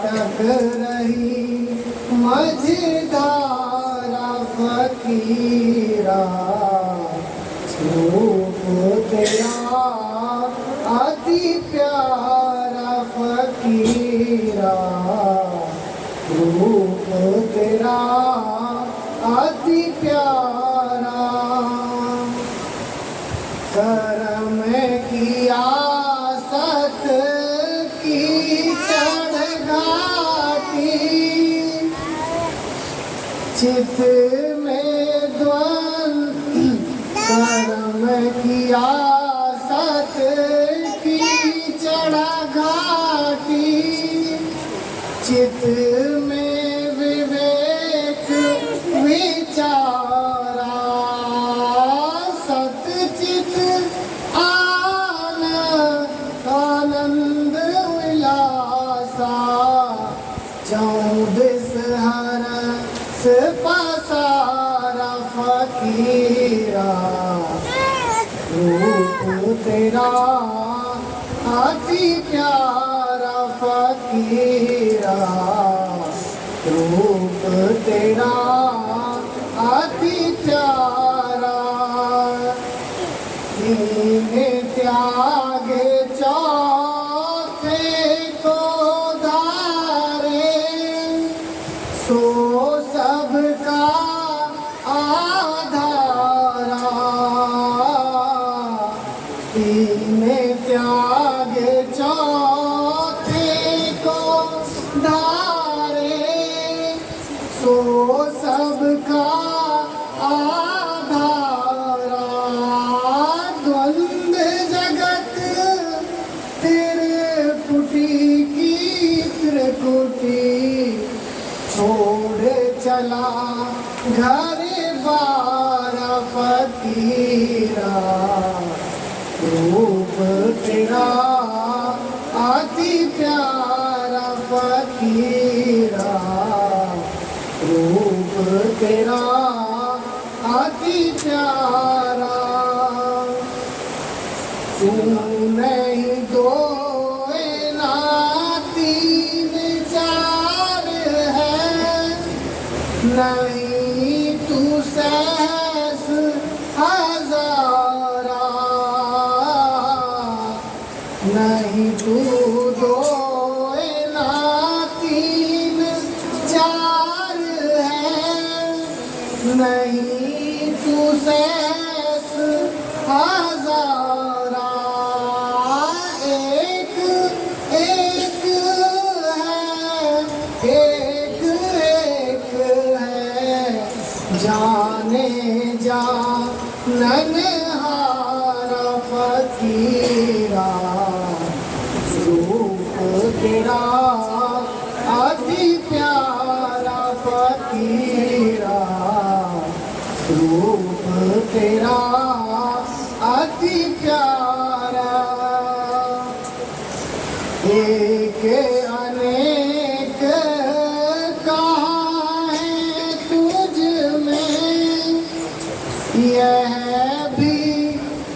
अटक रही मझधारा फकीरा, रूप तेरा अति प्यारा फकीरा, रूप तेरा अति प्यारा। करम किया सत की चढ़ घाटी, चित में द्वंद। करम किया सत की चढ़ा घाटी, चित में विवेक विचारा, सतचित आनंद विलासा, चौदिस हरस पसारा फकीरा, रूप तेरा अति प्यारा फकीरा, रूप तेरा अति प्यारा। दीन त्यागे चौथे को धारे, सो सबका आधारा, दीन त्यागे चौथे को धारे, सो सबका आधारा। द्वंद्व जगत त्रिपुटी की त्रिकुटी, छोड़ चला घर बारा फकीरा, रूप तेरा अति प्यारा फकीरा, रूप तेरा अति प्यारा। तू नहीं दो ना तीन चार है, नहीं तू सहस हजारा, नहीं तू दो ना तीन चार है, नहीं तू सहस हजारा। एक एक है, एक एक है, जाने जाननहारा फकीरा, रूप तेरा अति प्यारा फकीरा, रूप तेरा अति प्यारा। एक अनेक कहाँ है तुझ में, यह भी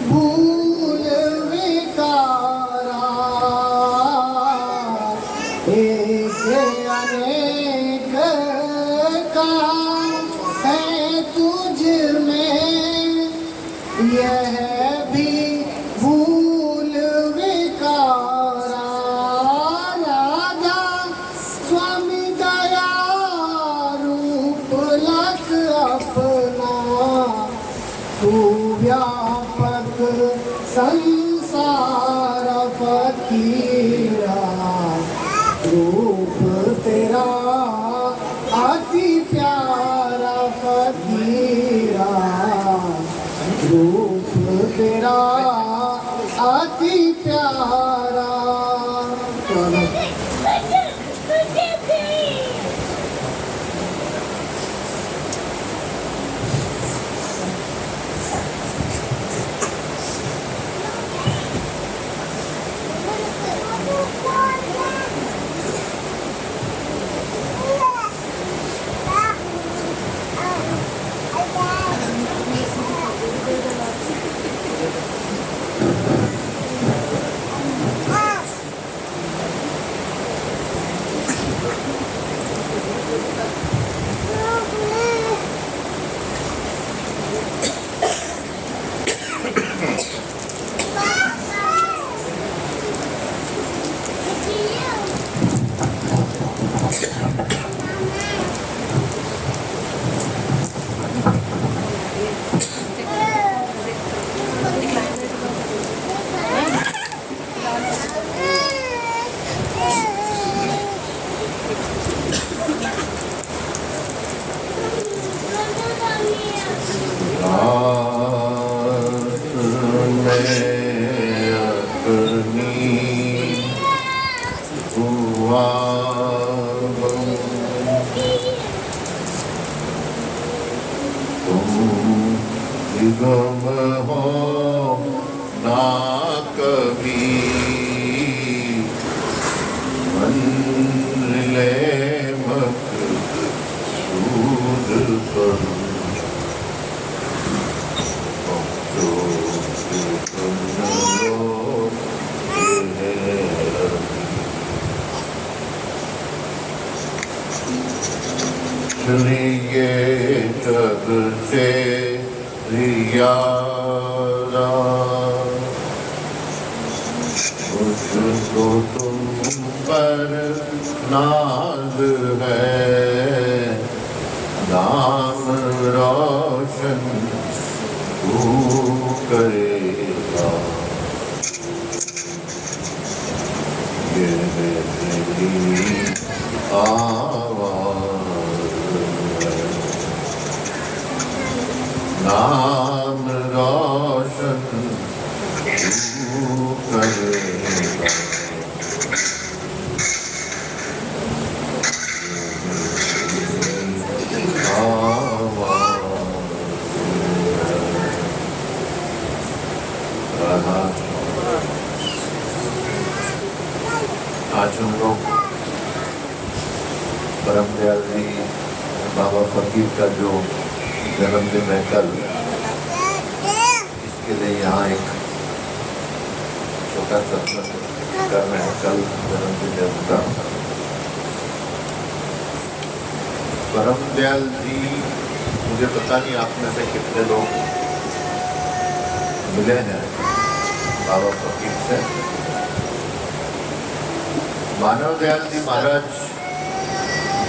भूल विकारा, एक अनेक कहाँ है तुझ में, यह भी भूल विकारा। राधा स्वामी दया रूप लख अपना, तू व्यापक संसार फकीरा, रूप तेरा अति प्यारा फकीरा, रूप तेरा अति प्यारा। तुम हो ना कभी मंजिले मकसूद पर चलिए जग से रियारा मुझको तुम पर नाज है नाम रोशन तू करेगा ये मेरी आवाज़ नाम रोशन तू करेगा आज हम लोग परम दयाल जी बाबा फकीर का जो जन्मदिन है कल, इसके लिए यहाँ एक छोटा सा कर रहे हैं। कल जन्मदिन है उनका। परम दयाल जी, मुझे पता नहीं आप में से कितने लोग मिले हैं बाबा फकीर से। मानव दयाल जी महाराज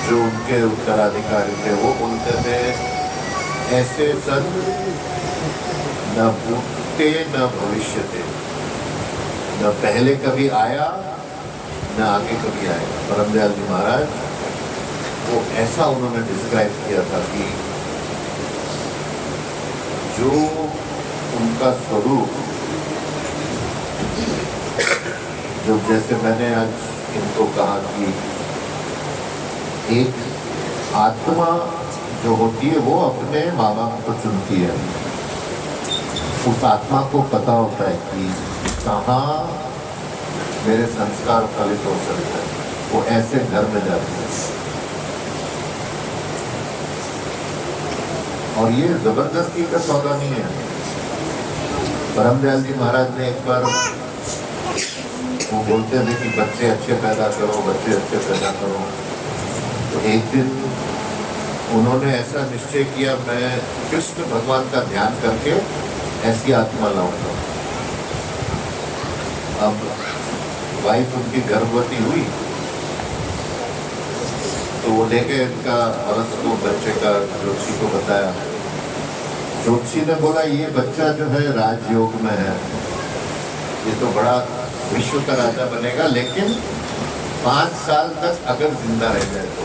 जो उनके उत्तराधिकारी थे, वो बोलते थे ऐसे संत न भूते न भविष्यते, न पहले कभी आया न आगे कभी आएगा। परम दयाल जी महाराज वो ऐसा उन्होंने डिस्क्राइब किया था कि जो उनका स्वरूप, जो जैसे मैंने आज इनको कहा कि एक आत्मा जो होती है वो अपने माँ बाप को चुनती है। उस आत्मा को पता होता है कि कहाँ मेरे संस्कार फलित हो सकते हैं, वो ऐसे घर में जाती है। और ये जबरदस्ती का सौदा नहीं है। परम दयाल जी महाराज ने एक बार वो बोलते थे कि बच्चे अच्छे पैदा करो, बच्चे अच्छे पैदा करो। तो एक दिन उन्होंने ऐसा निश्चय किया, मैं कृष्ण भगवान का ध्यान करके ऐसी आत्मा लाऊंगा। अब वाइफ उनकी गर्भवती हुई तो वो लेके इनका औरत को बच्चे का ज्योतिषी को बताया। ज्योतिषी ने बोला ये बच्चा जो है राजयोग में है, ये तो बड़ा विश्व का राजा बनेगा, लेकिन 5 साल तक अगर जिंदा रह जाए तो।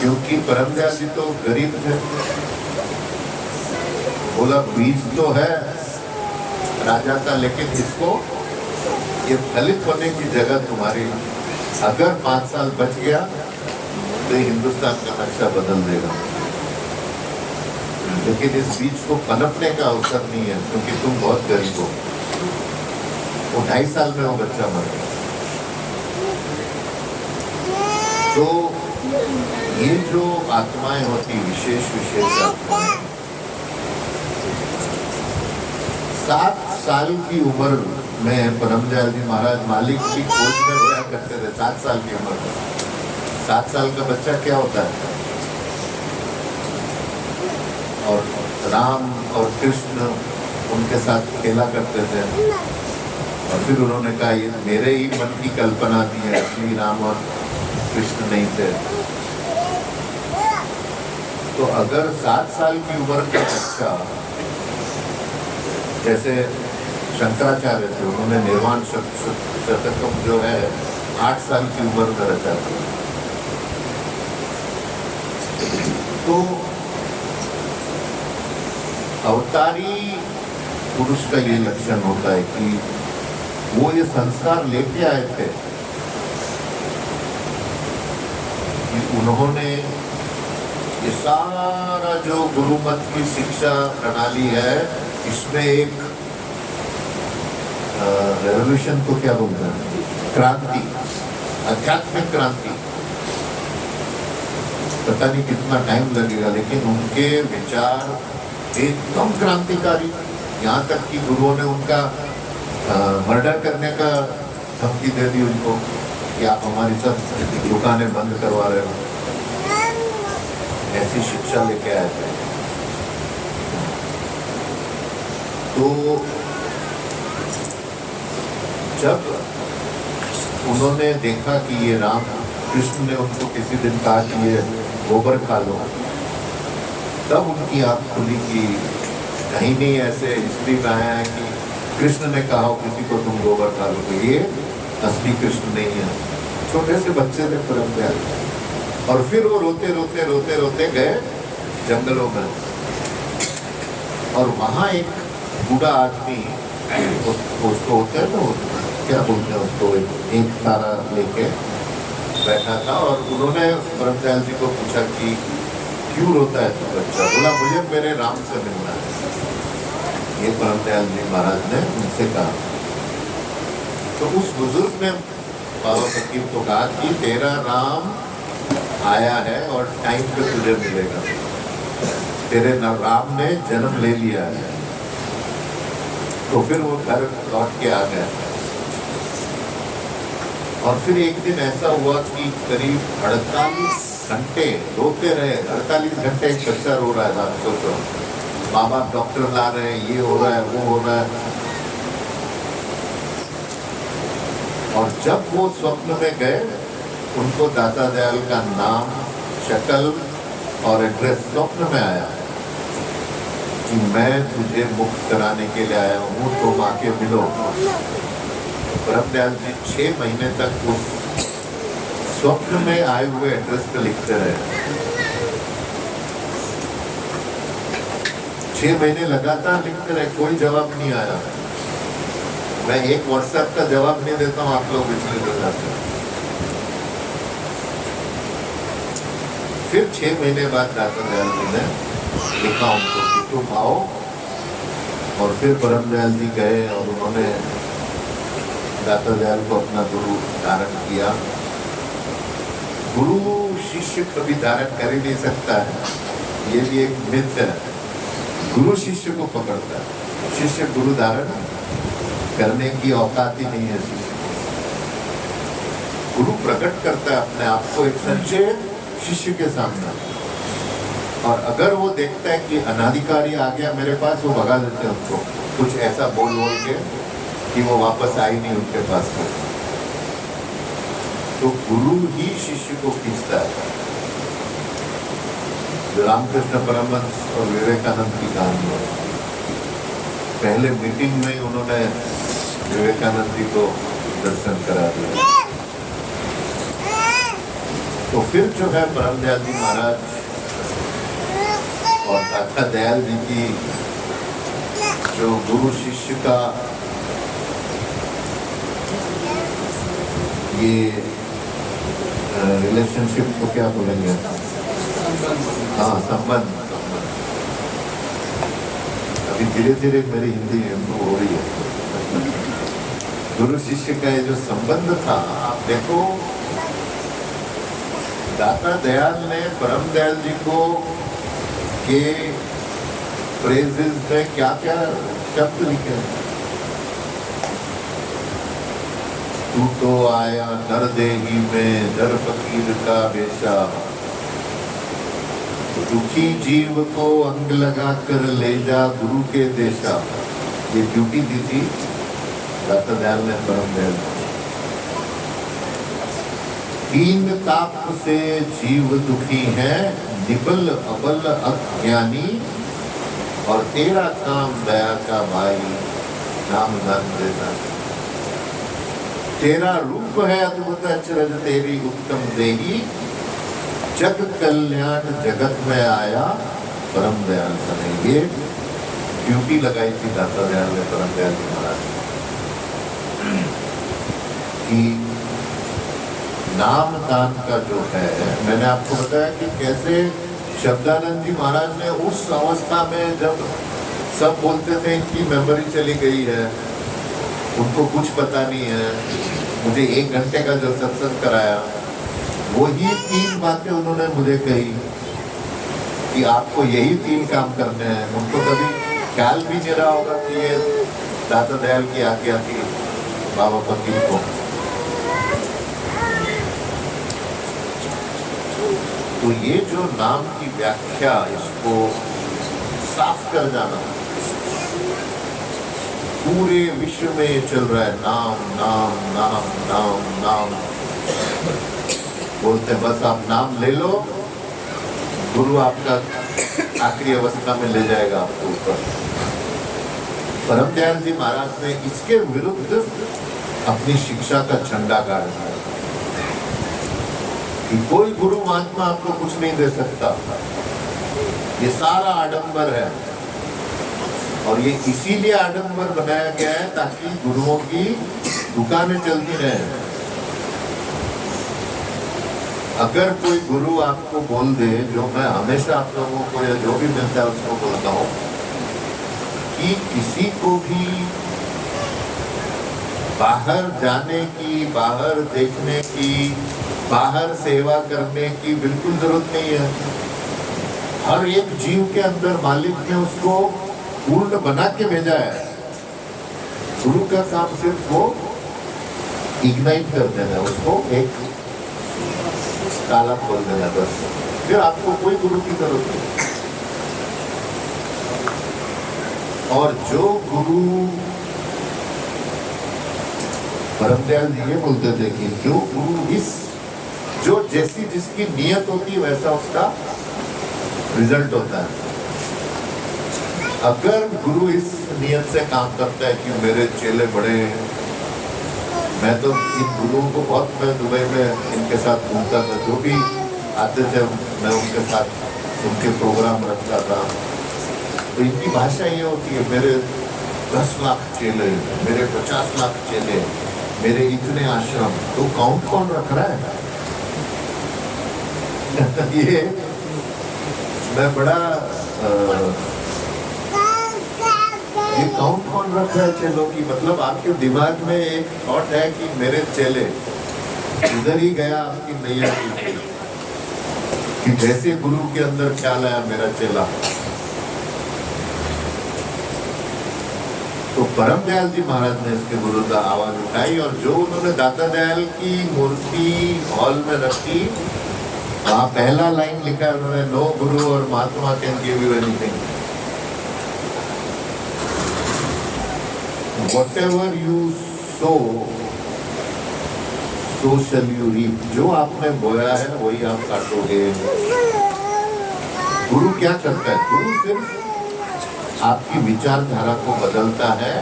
क्योंकि परम दयाल जी तो गरीब थे। बोला बीज तो है राजा का, लेकिन इसको ये फलित होने की जगह तुम्हारी, अगर 5 साल बच गया तो हिंदुस्तान का नक्शा बदल देगा, लेकिन इस बीज को पनपने का अवसर नहीं है क्योंकि तुम बहुत गरीब हो। वो 2.5 साल में वो बच्चा मर गया। तो ये जो आत्माएं होती, विशेष आत्माएं, 7 साल की उम्र में परम दयाल जी महाराज मालिक की खोज में क्या करते थे। 7 साल की उम्र में 7 साल का बच्चा क्या होता है। और राम और कृष्ण उनके साथ खेला करते थे। और फिर उन्होंने कहा ये मेरे ही मन की कल्पना थी, असली राम और कृष्ण नहीं थे। तो अगर 7 साल की उम्र का बच्चा, जैसे शंकराचार्य थे, उन्होंने निर्वाण शतकम जो है 8 साल की उम्र में रचा था। तो अवतारी पुरुष का ये लक्षण होता है कि वो ये संस्कार लेके आए थे कि उन्होंने ये सारा जो गुरुमत की शिक्षा प्रणाली है, इसमें एक रेवोल्यूशन को क्या बोलते हैं, क्रांति, आध्यात्मिक क्रांति। पता नहीं कितना टाइम लगेगा, लेकिन उनके विचार एकदम क्रांतिकारी। यहाँ तक कि गुरुओं ने उनका मर्डर करने का धमकी दे दी उनको कि आप हमारी सब दुकानें बंद करवा रहे हो। ऐसी शिक्षा लेके आए थे। तो जब उन्होंने देखा कि ये राम कृष्ण ने उनको किसी दिन कहा कि ये गोबर खा लो, तब उनकी आँख खुली कि कहीं नहीं ऐसे हिस्ट्री में आया है कि कृष्ण ने कहा हो किसी को तुम गोबर खा लो, तो ये असली कृष्ण नहीं है। छोटे से बच्चे ने परम दयाल। और फिर वो रोते रोते रोते रोते गए जंगलों में, और वहाँ एक बूढ़ा आदमी उसको होते हैं ना, क्या बोलते हैं उसको, एक तारा लेके बैठा था। और उन्होंने परम दयाल जी को पूछा कि क्यों रोता है तू बच्चा? बोला मुझे मेरे राम से मिलना है। ये परम दयाल जी महाराज ने उनसे कहा। तो उस बुजुर्ग ने बाबा फकीर को कहा कि तेरा राम आया है और टाइम पे तुझे मिलेगा। तेरे राम ने जन्म ले लिया है। तो फिर वो घर लौट के आ गया। और फिर एक दिन ऐसा हुआ कि करीब 48 घंटे रोते रहे। 48 घंटे एक बच्चा रो रहा था। सोचो, माँ बाप डॉक्टर ला रहे हैं, ये हो रहा है, वो हो रहा है। और जब वो स्वप्न में गए, उनको दाता दयाल का नाम, शक्ल और एड्रेस स्वप्न में आया कि मैं तुझे मुक्त कराने के लिए आया हूँ, तुम आके मिलो। परम दयाल जी 6 महीने तक उस स्वप्न में आए हुए एड्रेस पे लिखते रहे। 6 महीने लगातार लिखते रहे, कोई जवाब नहीं आया। मैं एक व्हाट्सएप का जवाब नहीं देता हूँ, आप लोग विचलित हो जाते हैं। फिर 6 महीने बाद दाता दयाल जी ने लिखा उनको कि तुम आओ। और फिर परम दयाल जी गए और उन्होंने दाता दयाल को अपना गुरु धारण किया। गुरु शिष्य कभी धारण कर ही नहीं सकता है, ये भी एक मिथ है। गुरु शिष्य को पकड़ता है, शिष्य गुरु धारण करने की औकात ही नहीं है शिष्य को। गुरु प्रकट करता है अपने आप को एक सच्चे शिष्य के सामने। और अगर वो देखता है कि अनाधिकारी आ गया मेरे पास, वो भगा देते हैं उसको, कुछ ऐसा बोल बोल के कि वो वापस आई नहीं उनके पास में। तो गुरु ही शिष्य को खींचता है। रामकृष्ण परमहंस और विवेकानंद की कहानी है। पहले मीटिंग में उन्होंने विवेकानंद जी को दर्शन करा दिया। तो फिर जो है परम दयाल जी महाराज और दाता दयाल जी की जो गुरु शिष्य का ये रिलेशनशिप को क्या बोलेंगे? हाँ, संबंध। अभी धीरे धीरे मेरी हिंदी इम्प्रूव हो रही है। गुरु शिष्य का ये जो संबंध था, आप देखो दाता दयाल ने परम दयाल जी को के प्रेजेस में क्या क्या शब्द लिखे। तू तो आया नरदेही में दर फकीर का बेशा, दुखी जीव को अंग लगा कर ले जा गुरु के देशा। ये ड्यूटी दी थी दाता दयाल ने परम दयाल। दीन ताप से जीव दुखी है, निबल अबल अज्ञानी, और तेरा काम दया का भाई, नाम दान देना। तेरा रूप है अद्भुत अचरज तेरी उत्तम देही, जग कल्याण जगत में आया परम दयाल सने। ये ड्यूटी लगाई थी दाता दयाल ने परम दयाल जी महाराज कि नाम दान का जो है, मैंने आपको बताया कि कैसे शब्दानंद जी महाराज ने उस अवस्था में जब सब बोलते थे इनकी मेमोरी चली गई है, उनको कुछ पता नहीं है, मुझे 1 घंटे का जो सत्संग कराया वही 3 बातें उन्होंने मुझे कही कि आपको यही 3 काम करने हैं। उनको कभी ख्याल भी नहीं रहा होगा कि ये दादा दयाल की आज्ञा थी बाबा फकीर को। तो ये जो नाम की व्याख्या, इसको साफ कर जाना, पूरे विश्व में ये चल रहा है, नाम नाम नाम नाम नाम। बोलते हैं बस आप नाम ले लो, गुरु आपका आखिरी अवस्था में ले जाएगा आपको ऊपर। परम दयाल जी महाराज ने इसके विरुद्ध अपनी शिक्षा का झंडा गाड़ दिया कि कोई गुरु महात्मा आपको कुछ नहीं दे सकता, ये सारा आडंबर है। और ये इसीलिए आडंबर बनाया गया है ताकि गुरुओं की दुकानें चलती रहे। अगर कोई गुरु आपको बोल दे, जो मैं हमेशा आप लोगों को या जो भी मिलता है उसको बोलता हूँ कि किसी को भी बाहर जाने की, बाहर देखने की, बाहर सेवा करने की बिल्कुल जरूरत नहीं है। हर एक जीव के अंदर मालिक ने उसको पूर्ण बना के भेजा है। गुरु का काम सिर्फ वो इग्नाइट कर देना, उसको एक ताला खोल देना, बस। फिर आपको कोई गुरु की जरूरत नहीं। और जो गुरु, परम दयाल जी ये बोलते थे कि जो गुरु जो जैसी जिसकी नियत होती है वैसा उसका रिजल्ट होता है। अगर गुरु इस नियत से काम करता है कि मेरे चेले बड़े, मैं तो इन गुरुओं को बहुत, मैं दुबई में इनके साथ घूमता था, जो भी आते थे मैं उनके साथ उनके प्रोग्राम रखता था। तो इनकी भाषा ये होती है, मेरे 10 लाख चेले, मेरे 50 लाख चेले, मेरे इतने आश्रम। तो काउंट कौन रख रहा है? ये मैं बड़ा ये काउंट कौन रख रहा है चेलों की? मतलब आपके दिमाग में एक थॉट है कि मेरे चेले, उधर ही गया आपकी नैया कि जैसे गुरु के अंदर ख्याल आया मेरा चेला। तो परम दयाल जी महाराज ने इसके विरुद्ध आवाज उठाई और जो उन्होंने दाता दयाल की मूर्ति हॉल में रखी, वहाँ पहला लाइन लिखा है उन्होंने, नो गुरु और mahatma can give you anything, whatever you sow, so shall you reap। जो आपने बोया है वही आप काटोगे। गुरु क्या करता है? गुरु सिर्फ आपकी विचारधारा को बदलता है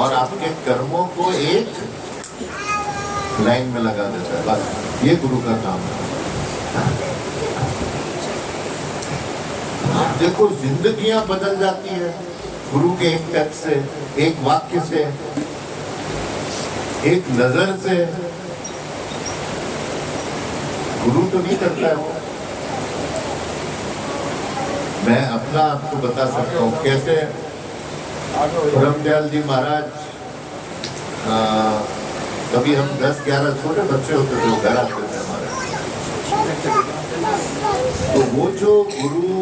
और आपके कर्मों को एक लाइन में लगा देता है, बस। ये गुरु का काम है। देखो जिंदगियां बदल जाती है गुरु के एक टच से, एक वाक्य से, एक नजर से। गुरु तो नहीं करता है वो। मैं अपना आपको बता सकता हूँ कैसे परम दयाल जी महाराज, कभी हम 10-11 छोटे बच्चे होते थे, वो घर आते थे हमारे, तो वो जो गुरु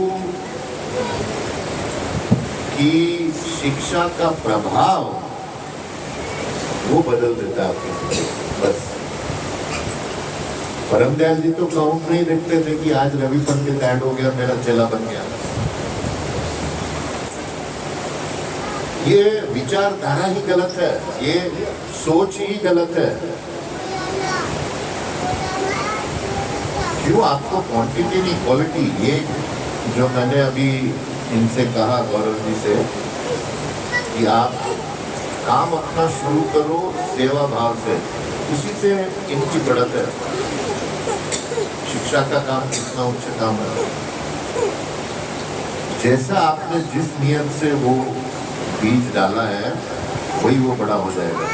की शिक्षा का प्रभाव वो बदल देता है आपके, बस। परम दयाल जी तो काउंट नहीं देखते थे कि आज रवि पंडित ऐड हो गया, मेरा चेला बन गया। ये विचारधारा ही गलत है, ये सोच ही गलत है। क्यों आपको क्वांटिटी नहीं क्वालिटी? ये जो मैंने अभी इनसे कहा, गौरव जी से, कि आप काम अपना शुरू करो सेवा भाव से, उसी से इनकी बढ़त है। शिक्षा का काम कितना उच्च काम है। जैसा आपने जिस नियत से वो बीज डाला है वही वो बड़ा हो जाएगा।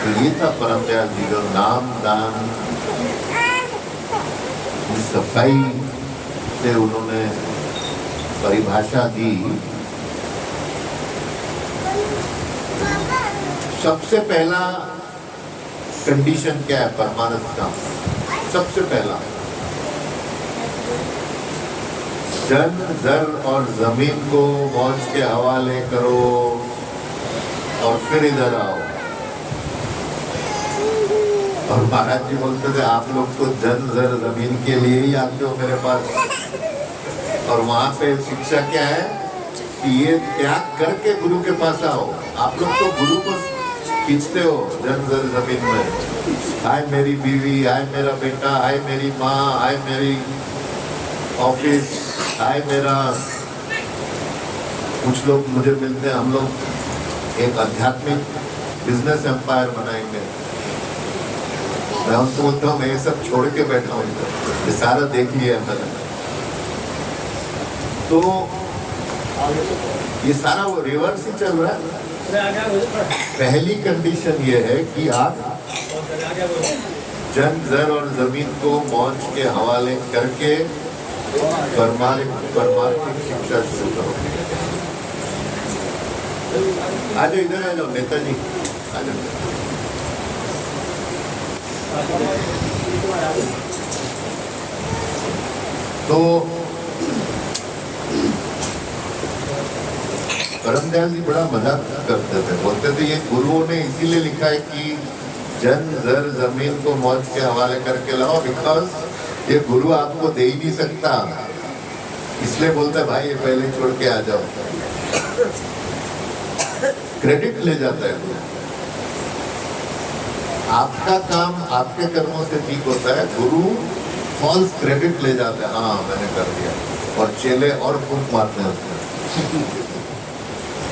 तो ये था परम दयाल जी का नाम दान बड़ी सफाई से उन्होंने परिभाषा दी। सबसे पहला कंडीशन क्या है परमानंद का? सबसे पहला, जन जर और जमीन को मौज के हवाले करो और फिर इधर आओ। और महाराज जी बोलते थे आप लोग तो जन जर जमीन के लिए ही आते हो मेरे पास। और वहां पे शिक्षा क्या है कि ये त्याग करके गुरु के पास आओ। आप लोग तो गुरु को खींचते हो जन जर जमीन में। हाय मेरी बीवी, हाय मेरा बेटा, हाय मेरी माँ, हाय मेरी ऑफिस, हाय मेरा। कुछ लोग मुझे मिलते हैं, हम लोग एक आध्यात्मिक बिजनेस एम्पायर बनाएंगे। मैं उनको बोलता हूँ मैं ये सब छोड़ के बैठा हूँ, ये सारा देख लिया है मैंने। तो ये सारा वो रिवर्स ही चल रहा है। पहली कंडीशन ये है कि आप जन जर और जमीन को मौज के हवाले करके परमार्थिक शिक्षा शुरू करो। आ जाओ इधर, आ जाओ नेताजी, आ जाओ। तो करमदयाल जी बड़ा मजाक करते थे, बोलते थे ये गुरुओं ने इसीलिए लिखा है कि जन जर जमीन को मौज के हवाले करके लाओ, बिकॉज ये गुरु आपको दे ही नहीं सकता, इसलिए बोलते भाई ये पहले छोड़ के आ जाओ। क्रेडिट ले जाता है। आपका काम आपके कर्मों से ठीक होता है, गुरु फॉल्स क्रेडिट ले जाते हैं, हाँ मैंने कर दिया, और चेले और फूंक मारते हैं उसमें।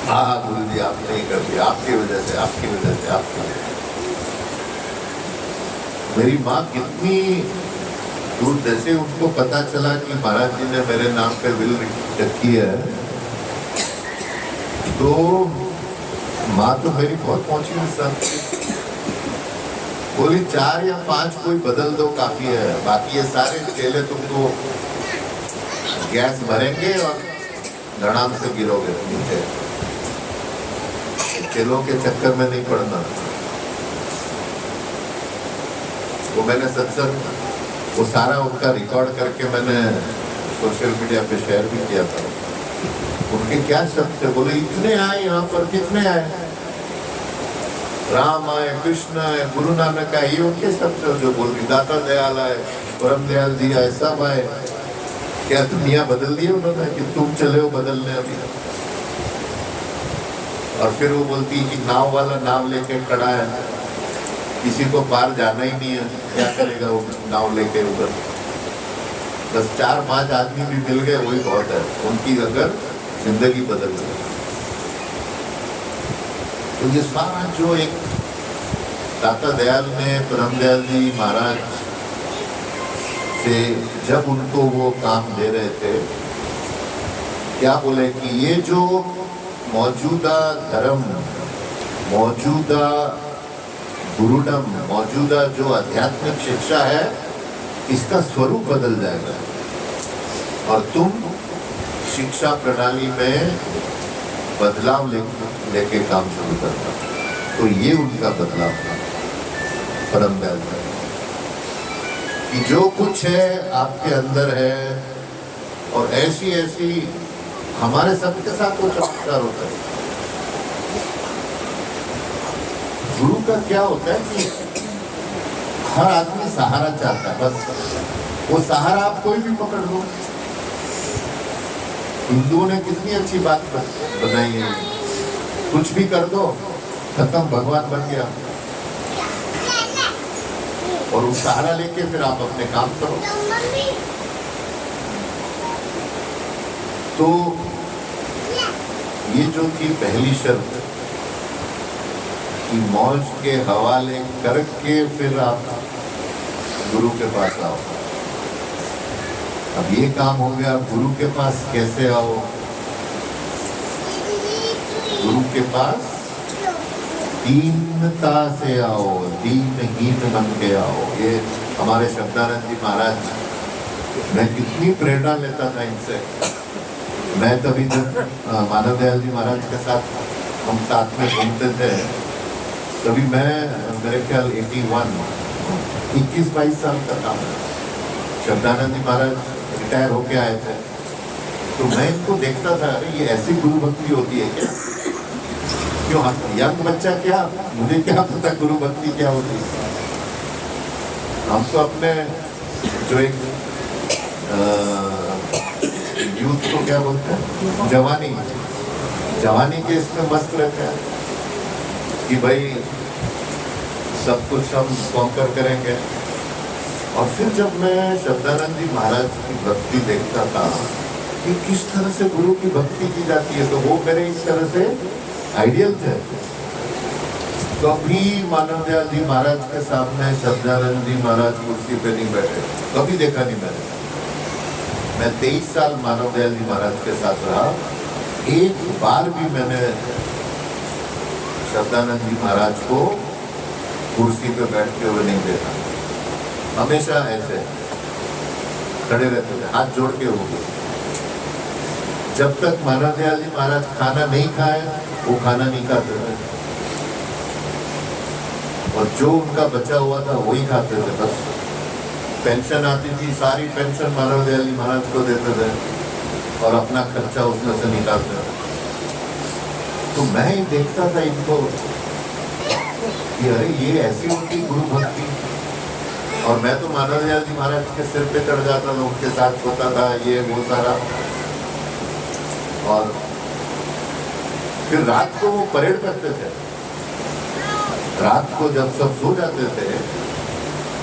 हाँ गुरु जी आपने नहीं कर दिया, आपकी वजह से, आपकी वजह से, आपकी वजह से। मेरी माँ कितनी दूर, जैसे उनको पता चला कि महाराज जी ने मेरे नाम पे विल रखी है, तो माँ तो मेरी बहुत पहुंची इंसान, बोली 4 या 5 कोई बदल दो काफी है, बाकी ये सारे चेले तुमको गैस भरेंगे और धड़ाम से गिरोगे नीचे। चेलों के चक्कर में नहीं पड़ना। वो मैंने सत्संग, वो सारा उनका रिकॉर्ड करके मैंने सोशल मीडिया पे शेयर भी किया था। उनके क्या शब्द थे, बोले इतने आए यहाँ पर, कितने आए, राम आए, कृष्ण आए, गुरु नानक आए, ये उनके शब्द जो बोल रही, दाता दयाल आए, परम दयाल जी आए, सब आए। क्या दुनिया बदल दी उन्होंने कि तुम चले हो बदलने अभी? और फिर वो बोलती कि नाव वाला नाव लेके खड़ा है, किसी को पार जाना ही नहीं है, क्या करेगा वो नाव लेके उधर? बस 4-5 आदमी भी मिल गए वही बहुत है उनकी, अगर जिंदगी बदल गई। तो ये सारा जो एक दाता दयाल ने, परम दयाल जी महाराज से जब उनको वो काम दे रहे थे, क्या बोले कि ये जो मौजूदा धर्म, मौजूदा गुरुडम, मौजूदा जो आध्यात्मिक शिक्षा है, इसका स्वरूप बदल जाएगा और तुम शिक्षा प्रणाली में बदलाव लेके काम शुरू करना। तो ये उनका बदलाव था परम दयाल का, कि जो कुछ है आपके अंदर है, और ऐसी ऐसी हमारे सबके साथ वो चमत्कार होता है। गुरु का क्या होता है कि हर आदमी सहारा चाहता है, बस वो सहारा आप कोई भी पकड़ लो। हिंदुओं ने कितनी अच्छी बात बनाई है, कुछ भी कर दो खत्म, भगवान बन गया। और उस सहारा लेके फिर आप अपने काम करो। तो ये जो थी पहली शर्त कि मौज के हवाले करके फिर आप गुरु के पास आओ। अब ये काम हो गया, गुरु के पास कैसे आओ? गुरु के पास दीनता से आओ, दीनहीन बन के आओ। ये हमारे शब्दानंद जी महाराज मैं कितनी प्रेरणा लेता था इनसे। मैं तभी जब मानव दयाल जी महाराज के साथ हम साथ में घूमते थे, तभी मैं मेरे ख्याल 21-22 साल का था। शब्दानंद जी महाराज रिटायर होके आए थे, तो मैं इनको देखता था, अरे ये ऐसी गुरु भक्ति होती है क्या? क्यों यंग बच्चा क्या, मुझे क्या पता गुरु भक्ति क्या होती है। हम तो अपने जो एक यूथ को क्या बोलते हैं, जवानी के इसमें मस्त रहते हैं कि भाई सब कुछ हम कॉन्कर करेंगे। और फिर जब मैं शब्दानंद जी महाराज की भक्ति देखता था कि किस तरह से गुरु की भक्ति की जाती है, तो वो मेरे इस तरह से आइडियल थे। कभी मानव दयाल जी महाराज के सामने शब्दानंद जी महाराज कुर्सी पे नहीं बैठे, कभी देखा नहीं मैंने। मैं 23 साल मानव दयाल जी महाराज के साथ रहा, एक बार भी मैंने शब्दानंद जी महाराज को कुर्सी पे बैठते हुए नहीं देखा। हमेशा ऐसे खड़े रहते थे, हाथ जोड़ के हो गए। जब तक मानव दयाल जी महाराज खाना नहीं खाए, वो खाना नहीं खाते थे, और जो उनका बचा हुआ था वही खाते थे। बस पेंशन आती थी, सारी पेंशन मानव दयाल जी महाराज को देते थे और अपना खर्चा उसमें से निकालते थे। तो मैं ही देखता था इनको कि अरे ये ऐसी होती गुरु भक्ति। और मैं तो मानव दयाल जी महाराज के सिर पे चढ़ जाता था, उनके साथ सोता था, ये वो सारा। और फिर रात को वो परेड करते थे। रात को जब सब सो जाते थे,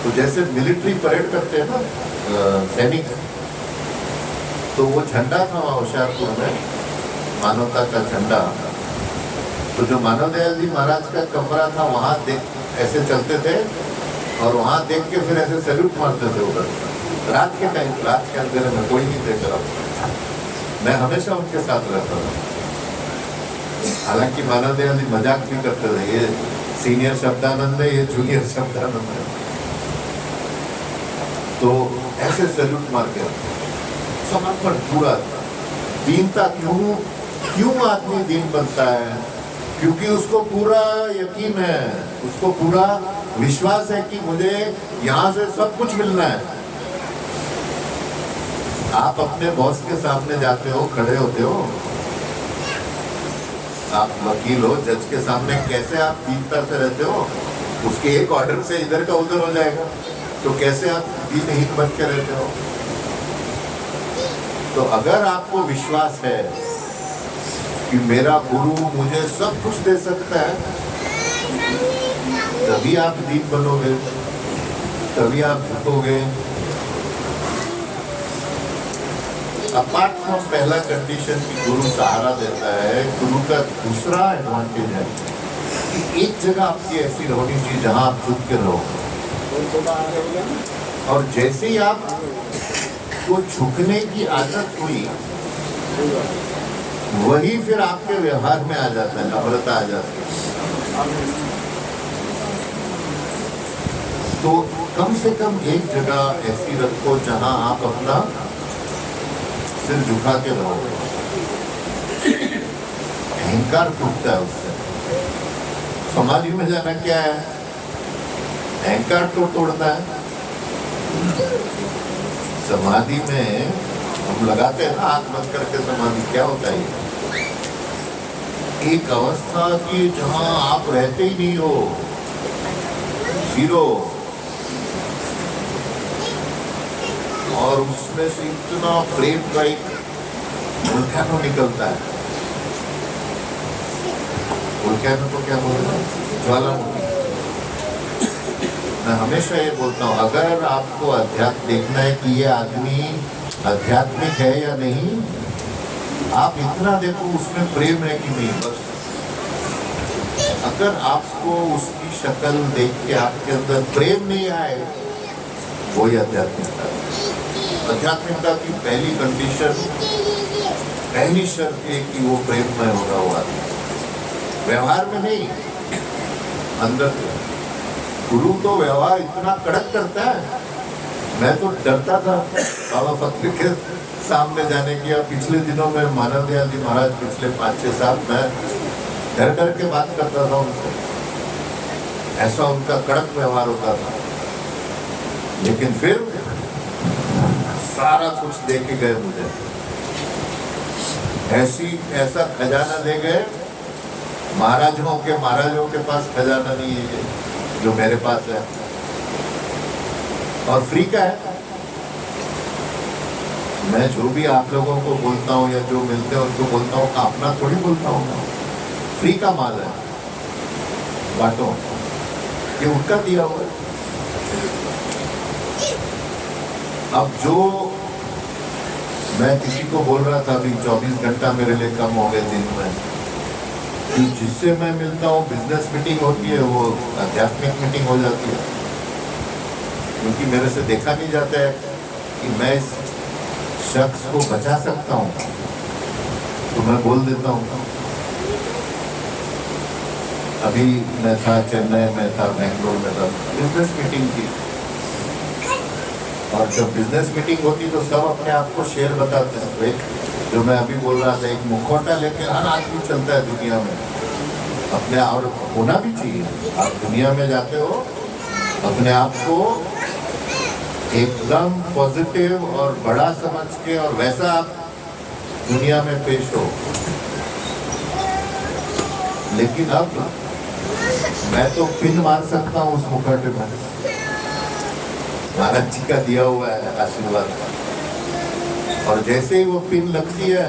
तो जैसे मिलिट्री परेड करते हैं ना सैनिक, तो वो झंडा था वहाँ होशियारपुर में, मानवता का झंडा। तो जो मानव दयाल जी महाराज का कमरा था, वहाँ देख ऐसे चलते थे और वहाँ देख के फिर ऐसे सैल्यूट मारते थे उधर। रात के टाइम, रात के अंधेरे में कोई नहीं देख रहा, मैं हमेशा उनके साथ रहता था। हालांकि मानव दयाल जी मजाक भी करते थे, ये सीनियर शब्दानंद है, ये जूनियर शब्दानंद है। तो ऐसे सैल्यूट मार के समर्पण पूरा। दीनता क्यों आदमी दीन बनता है? क्योंकि उसको पूरा यकीन है, उसको पूरा विश्वास है कि मुझे यहाँ से सब कुछ मिलना है। आप अपने बॉस के सामने जाते हो, खड़े होते हो, आप वकील हो, जज के सामने कैसे आप दीनता से रहते हो? उसके एक ऑर्डर से इधर का उधर हो जाएगा, तो कैसे आप दीनहीन बन के रहते हो? तो अगर आपको विश्वास है कि मेरा गुरु मुझे सब कुछ दे सकता है, तभी आप दीन बनोगे, तभी आप झुकोगे। अपार्ट फ्रॉम पहला कंडीशन की गुरु सहारा देता है, गुरु का दूसरा एडवांटेज है कि एक जगह आपकी ऐसी होनी चाहिए जहां आप झुक के रहो। और जैसे ही आप को झुकने की आदत हुई, वही फिर आपके व्यवहार में आ जाता है, नम्रता आ जाती है। तो कम से कम एक जगह ऐसी रखो जहां आप अपना सिर झुका के रहो। अहंकार टूटता है उससे। समाधि में जाना क्या है? अहंकार तो तोड़ता है। समाधि में हम लगाते हैं ना, आंख बंद करके समाधि, क्या होता है? एक अवस्था की जहां आप रहते ही नहीं हो, जीरो, और उसमें से इतना प्रेम का एक वोल्केनो निकलता है। वोल्केनो को क्या बोलते हैं? ज्वालामुखी। मैं हमेशा ये बोलता हूँ, अगर आपको अध्यात्म देखना है कि ये आदमी आध्यात्मिक है या नहीं, आप इतना देखो उसमें प्रेम है कि नहीं, बस। अगर आपको उसकी शक्ल देख के आपके अंदर प्रेम नहीं आए, वही आध्यात्मिकता है। आध्यात्मिकता की पहली कंडीशन, पहली शर्त है कि वो प्रेममय होना हुआ, व्यवहार में नहीं, अंदर से। गुरु तो व्यवहार इतना कड़क करता है मैं तो डरता था बाबा फकीर के सामने जाने की। अब पिछले दिनों में मानव दयाल जी महाराज पिछले 5-6 साल मैं डर डर के बात करता था उनसे, ऐसा उनका कड़क व्यवहार होता था। लेकिन फिर सारा कुछ दे के गए मुझे, ऐसा खजाना दे गए। महाराजों के पास खजाना नहीं है जो मेरे पास है, और फ्री का है। मैं जो भी आप लोगों को बोलता हूँ या जो मिलते हैं उनको बोलता हूँ, अपना थोड़ी बोलता हूँ, फ्री का माल है, बांटो, ये उनका दिया हुआ है। अब जो मैं किसी को बोल रहा था अभी 24 घंटा मेरे लिए कम हो गए दिन में, कि जिससे मैं मिलता हूँ बिजनेस मीटिंग होती है, वो आध्यात्मिक मीटिंग हो जाती है, क्योंकि मेरे से देखा नहीं जाता है कि मैं इस शख्स को बचा सकता हूँ, तो मैं बोल देता हूँ। अभी मैं था चेन्नई में था, बेंगलोर में था, बिजनेस मीटिंग थी, और जब बिजनेस मीटिंग होती तो सब अपने आप को शेयर बताते हैं। तो एक जो मैं अभी बोल रहा था, एक मुखौटा लेके हर आदमी चलता है दुनिया में अपने, और होना भी चाहिए। आप दुनिया में जाते हो, अपने आप को एकदम पॉजिटिव और बड़ा समझ के, और वैसा आप दुनिया में पेश हो। लेकिन अब मैं तो पिन मार सकता हूँ उस मुखौटे में, महाराज जी का दिया हुआ है आशीर्वाद, और जैसे ही वो पिन लगती है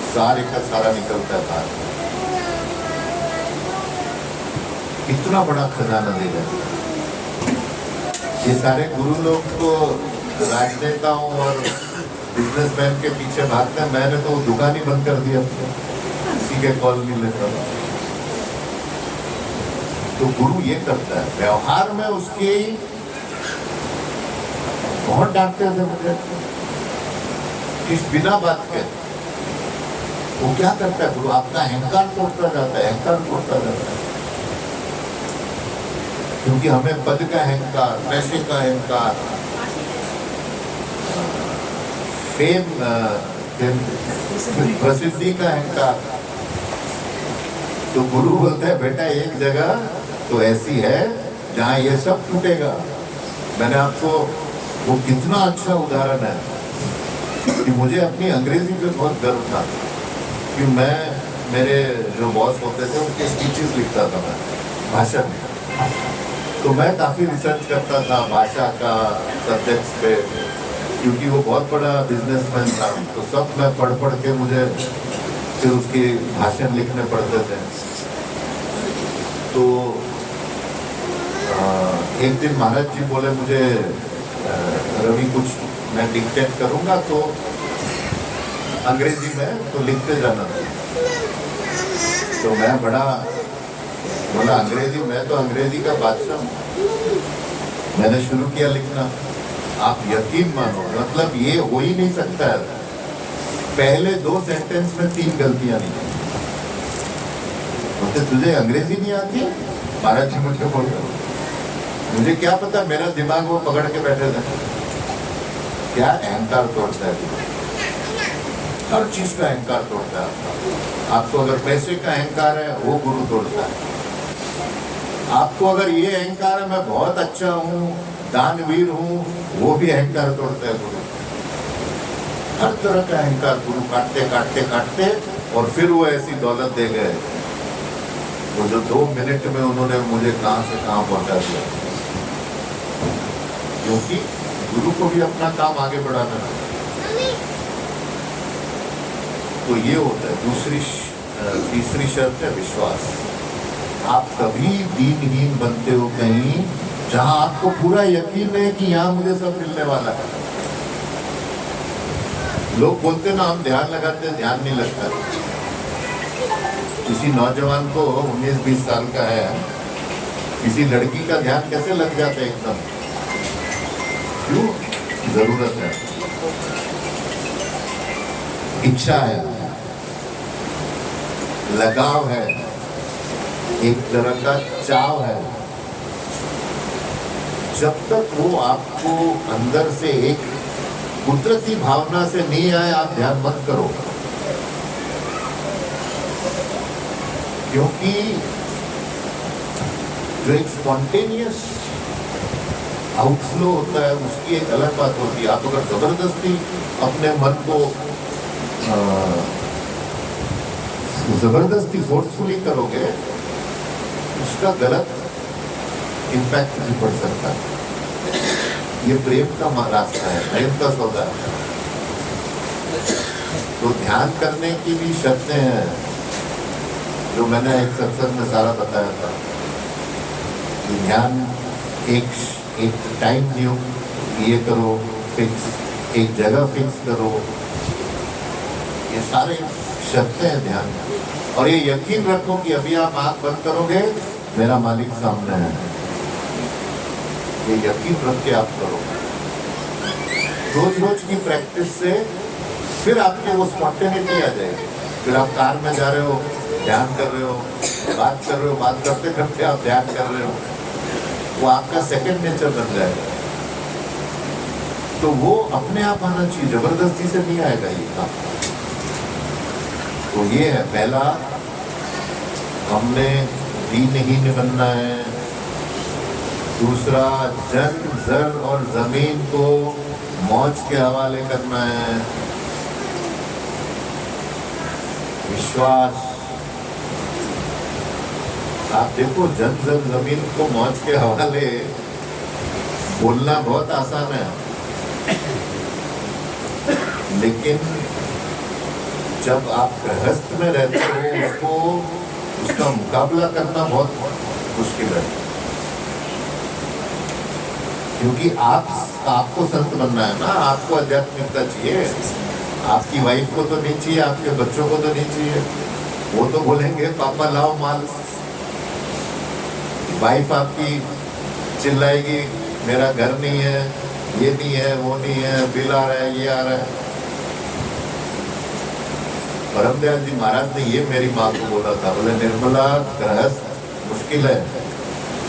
सारे का सारा निकलता है बाहर। इतना बड़ा खजाना देगा। ये सारे गुरु लोग तो राजनेताओं और बिजनेसमैन के पीछे भागते हैं, मैंने तो दुकान ही बंद कर दिया, किसी के कॉल नहीं लेता। तो गुरु ये करता है, व्यवहार में उसकी बहुत डांटते थे मुझे, किस बिना बात के। वो क्या करता है गुरु, आपका अहंकार तोड़ता जाता है, अहंकार तोड़ता जाता है। क्योंकि हमें पद का अहंकार, पैसे का अहंकार, प्रसिद्धि का अहंकार। तो गुरु बोलता है बेटा एक जगह तो ऐसी है जहाँ ये सब टूटेगा। मैंने आपको वो कितना अच्छा उदाहरण है कि मुझे अपनी अंग्रेजी पे बहुत गर्व था, कि मैं मेरे जो बॉस होते थे उनके स्पीचेस लिखता था मैं, भाषण। तो मैं काफ़ी रिसर्च करता था भाषा का, सब्जेक्ट्स पे, क्योंकि वो बहुत बड़ा बिजनेसमैन था। तो सब मैं पढ़ के मुझे फिर उसके भाषण लिखने पड़ते थे। तो एक दिन महाराज जी बोले मुझे, रवि कुछ मैं डिक्टेट करूँगा तो अंग्रेजी में तो लिखते जाना। तो मैं बड़ा बोला अंग्रेजी, मैं तो अंग्रेजी का बादशाह हूँ। मैंने शुरू किया लिखना। आप यकीन मानो, मतलब ये हो ही नहीं सकता है, पहले 2 सेंटेंस में 3 गलतियां निकली। बोलते तुझे अंग्रेजी नहीं आती? महाराज जी मुझे बोल रहे, मुझे क्या पता, मेरा दिमाग वो पकड़ के बैठे थे। क्या अहंकार तोड़ता है, हर चीज का अहंकार तोड़ता है। आपको अगर पैसे का अहंकार है वो गुरु तोड़ता है। आपको अगर ये अहंकार है मैं बहुत अच्छा हूँ, दानवीर हूँ, वो भी अहंकार तोड़ता है गुरु। हर तरह का अहंकार गुरु काटते काटते काटते, और फिर वो ऐसी दौलत दे गए वो जो 2 मिनट में उन्होंने मुझे कहाँ से कहाँ पहुँचा दिया। क्योंकि गुरु को भी अपना काम आगे बढ़ाना है। तो ये होता है। तीसरी शर्त है विश्वास। आप कभी दीनहीन बनते हो कहीं जहां आपको पूरा यकीन है कि यहाँ मुझे सब मिलने वाला है। लोग बोलते ना हम ध्यान लगाते हैं, ध्यान नहीं लगता। किसी नौजवान को 19-20 साल का है, किसी लड़की का ध्यान कैसे लग जाता है एकदम? क्यों? जरूरत है, इच्छा है, लगाव है, एक तरह का चाव है। जब तक वो आपको अंदर से एक कुदरती भावना से नहीं आए, आप ध्यान मत करो। क्योंकि जो एक स्पॉन्टेनियस आउटफ्लो होता है उसकी एक अलग बात होती है। आप अगर जबरदस्ती अपने मन को जबरदस्ती फोर्सफुली करोगे, उसका गलत इम्पैक्ट भी पड़ सकता है। ये प्रेम का रास्ता है, प्रेम का सौदा है। तो ध्यान करने की भी शर्तें हैं, जो मैंने एक सत्संग में सारा बताया था कि ध्यान एक टाइम दियो, ये करो फिक्स, एक जगह फिक्स करो, ये सारे शर्तें हैं ध्यान। और ये यकीन रखो कि अभी आप आंख बंद करोगे, मेरा मालिक सामने है, ये यकीन रख के आप करो। रोज रोज की प्रैक्टिस से फिर आपके वो स्पॉन्टेनिटी आ जाएगी। फिर आप कार में जा रहे हो, ध्यान कर रहे हो, बात कर रहे हो, बात करते करते आप ध्यान कर रहे हो, वो आपका सेकंड नेचर बन जाएगा। तो वो अपने आप आना चाहिए, जबरदस्ती से नहीं आएगा ये काम। तो ये है पहला, हमने दीनहीन बनना है। दूसरा, जन जर और जमीन को मौज के हवाले करना है। विश्वास, आप देखो जन जर जमीन को मौज के हवाले बोलना बहुत आसान है, लेकिन जब आप गृहस्थ में रहते हो उसका मुकाबला करना बहुत मुश्किल है। क्योंकि आपको संत बनना है ना, आपको आध्यात्मिकता चाहिए। आपकी वाइफ को तो नहीं चाहिए, आपके बच्चों को तो नहीं चाहिए। वो तो बोलेंगे पापा लाओ माल। वाइफ आपकी चिल्लाएगी मेरा घर नहीं है, ये नहीं है, वो नहीं है, बिल आ रहा है, ये आ रहा है। परमदयाल जी महाराज ने ये मेरी माँ को बोला था, बोले निर्मला गृहस्थ मुश्किल है,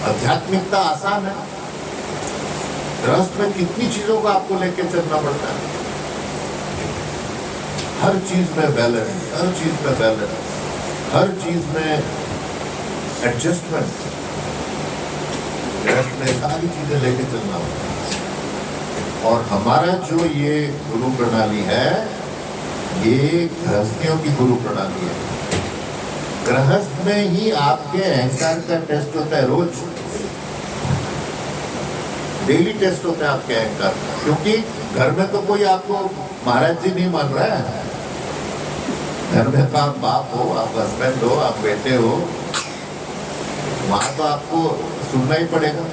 आध्यात्मिकता आसान है। गृहस्थ में कितनी चीजों को आपको लेके चलना पड़ता है, हर चीज में बैलेंस, हर चीज में बैलेंस, हर चीज में एडजस्टमेंट। गृहस्थ में सारी चीजें लेके चलना पड़ता है। और हमारा जो ये गुरु प्रणाली है, ये गृहस्थियों की गुरु प्रणाली है। गृहस्थ में ही आपके अहंकार का टेस्ट होता है, रोज डेली टेस्ट होता है आपके अहंकार का। क्योंकि घर में तो कोई आपको महाराज जी नहीं मान रहा है। घर में तो आप बाप हो, आप हस्बैंड हो, आप बेटे हो, वहां तो आपको सुनना ही पड़ेगा।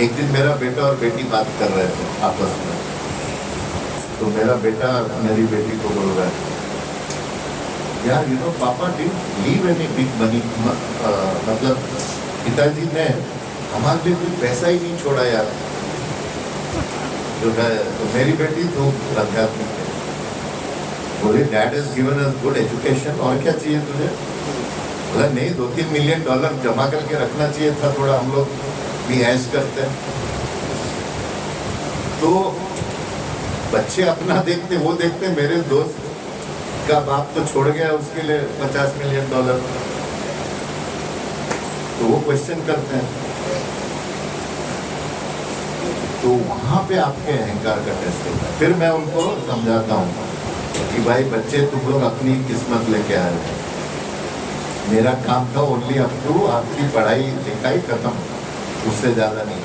एक दिन मेरा बेटा और बेटी बात कर रहे थे आपस में, तो मेरा बेटा मेरी बेटी को बोल रहा है, यार यू नो पापा didn't leave any big money, मतलब पिताजी ने हमारे लिए कोई पैसा ही नहीं छोड़ा यार। जो है तो मेरी बेटी तो आध्यात्मिक है, बोले dad has given us good education, और क्या चाहिए तुझे? बोला नहीं, $2-3 मिलियन जमा करके रखना चाहिए था, थोड़ा हम लोग भी ऐश करते हैं। तो बच्चे अपना देखते, वो देखते मेरे दोस्त का बाप तो छोड़ गया उसके लिए $50 मिलियन, तो वो क्वेश्चन करते हैं। तो वहां पे आपके अहंकार का टेस्ट होता है। फिर मैं उनको समझाता हूँ कि भाई बच्चे तुम लोग अपनी किस्मत लेके आ रहे हैं, मेरा काम था ओनली अप टू आपकी पढ़ाई लिखाई खत्म, उससे ज्यादा नहीं।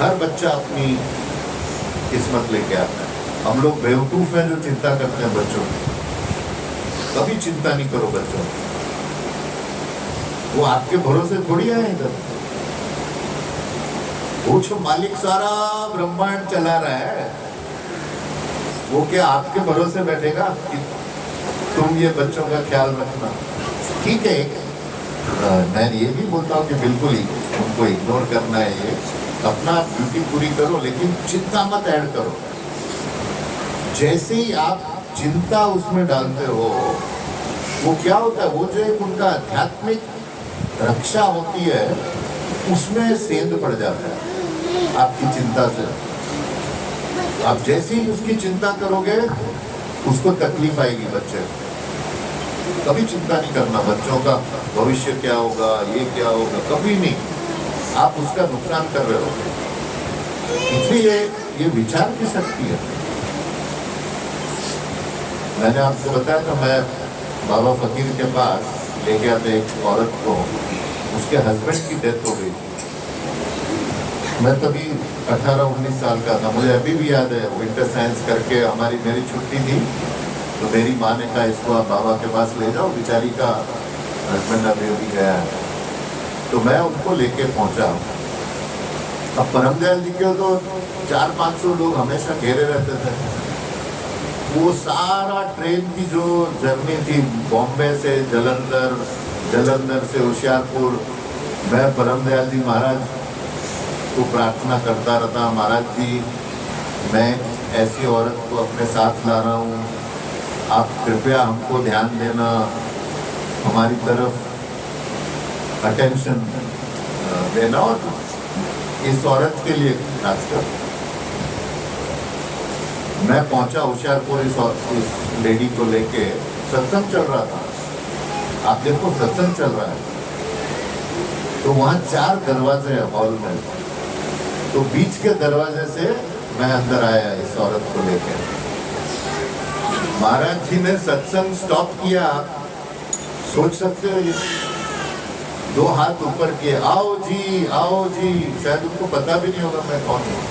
हर बच्चा अपनी किस्मत लेके आता है। हम लोग बेवकूफ हैं जो चिंता करते हैं बच्चों की। कभी चिंता नहीं करो बच्चों की, वो आपके भरोसे थोड़ी आए इधर। वो जो मालिक सारा ब्रह्मांड चला रहा है, वो क्या आपके भरोसे बैठेगा कि तुम ये बच्चों का ख्याल रखना? ठीक है, मैं ये भी बोलता हूँ कि बिल्कुल ही उनको इग्नोर करना है, ये अपना ड्यूटी पूरी करो, लेकिन चिंता मत ऐड करो। जैसे ही आप चिंता उसमें डालते हो, वो क्या होता है, वो जो एक उनका आध्यात्मिक रक्षा होती है उसमें सेंध पड़ जाता है आपकी चिंता से। आप जैसे ही उसकी चिंता करोगे उसको तकलीफ आएगी बच्चे को। कभी चिंता नहीं करना बच्चों का भविष्य क्या होगा, ये क्या होगा, कभी नहीं। आप उसका नुकसान कर रहे हो। इसलिए ये विचार की शक्ति है। मैंने आपको बताया था मैं बाबा फकीर के पास ले गया था एक औरत को, उसके हस्बैंड की डेथ हो गई। मैं तभी 18-19 साल का था। मुझे अभी भी याद है, विंटर साइंस करके मेरी छुट्टी थी तो मेरी माँ ने कहा इसको आप बाबा के पास ले जाओ, बेचारी का हस्बैंड अभी गया है। तो मैं उनको लेके पहुंचा। अब परम दयाल जी के तो 400-500 लोग हमेशा घेरे रहते थे। वो सारा ट्रेन की जो जर्नी थी बॉम्बे से जलंधर, जलंधर से होशियारपुर, मैं परम दयाल जी महाराज को प्रार्थना करता रहता, महाराज जी मैं ऐसी औरत को अपने साथ ला रहा हूँ, आप कृपया हमको ध्यान देना, हमारी तरफ अटेंशन देना। और इस औरत के लिए खासकर मैं पहुंचा होशियारपुर इस लेडी को लेके। सत्संग चल रहा था, आप देखो सत्संग चल रहा है। तो वहाँ 4 दरवाजे हैं हॉल में, तो बीच के दरवाजे से मैं अंदर आया इस औरत को लेके। महाराज जी ने सत्संग स्टॉप किया, सोच सकते हो ये 2 हाथ ऊपर किए, आओ जी आओ जी। शायद उनको पता भी नहीं होगा मैं कौन हूँ।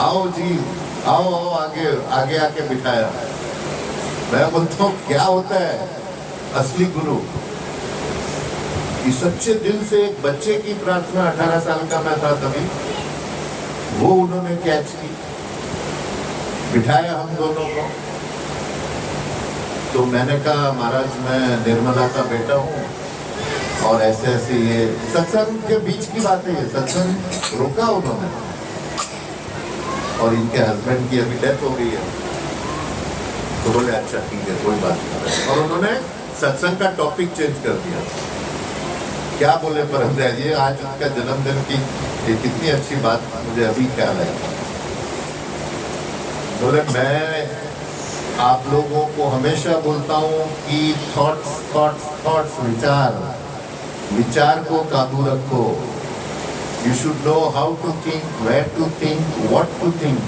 आओ जी आओ आओ, आगे आगे आके बिठाया। मैं बोलता हूँ क्या होता है असली गुरु कि सच्चे दिल से एक बच्चे की प्रार्थना, 18 साल का मैं था तभी, वो उन्होंने कैच की, बिठाया हम दोनों को। तो मैंने कहा महाराज मैं निर्मला का बेटा हूँ और ऐसे ऐसे ये सत्संग के बीच की बात है, ये सत्संग रोका उन्होंने और इनके हस्बैंड की अभी डेथ हो गई है। तो बोले अच्छा ठीक है कोई बात नहीं, और उन्होंने सत्संग का टॉपिक चेंज कर दिया। क्या बोले परम दयाल जी, आज उनका जन्मदिन की ये कितनी अच्छी बात मुझे अभी ख्याल है। बोले मैं आप लोगों को हमेशा बोलता हूँ कि थॉट्स थॉट्स थॉट्स, विचार विचार को काबू रखो। You should know how to think, where to think, what to think.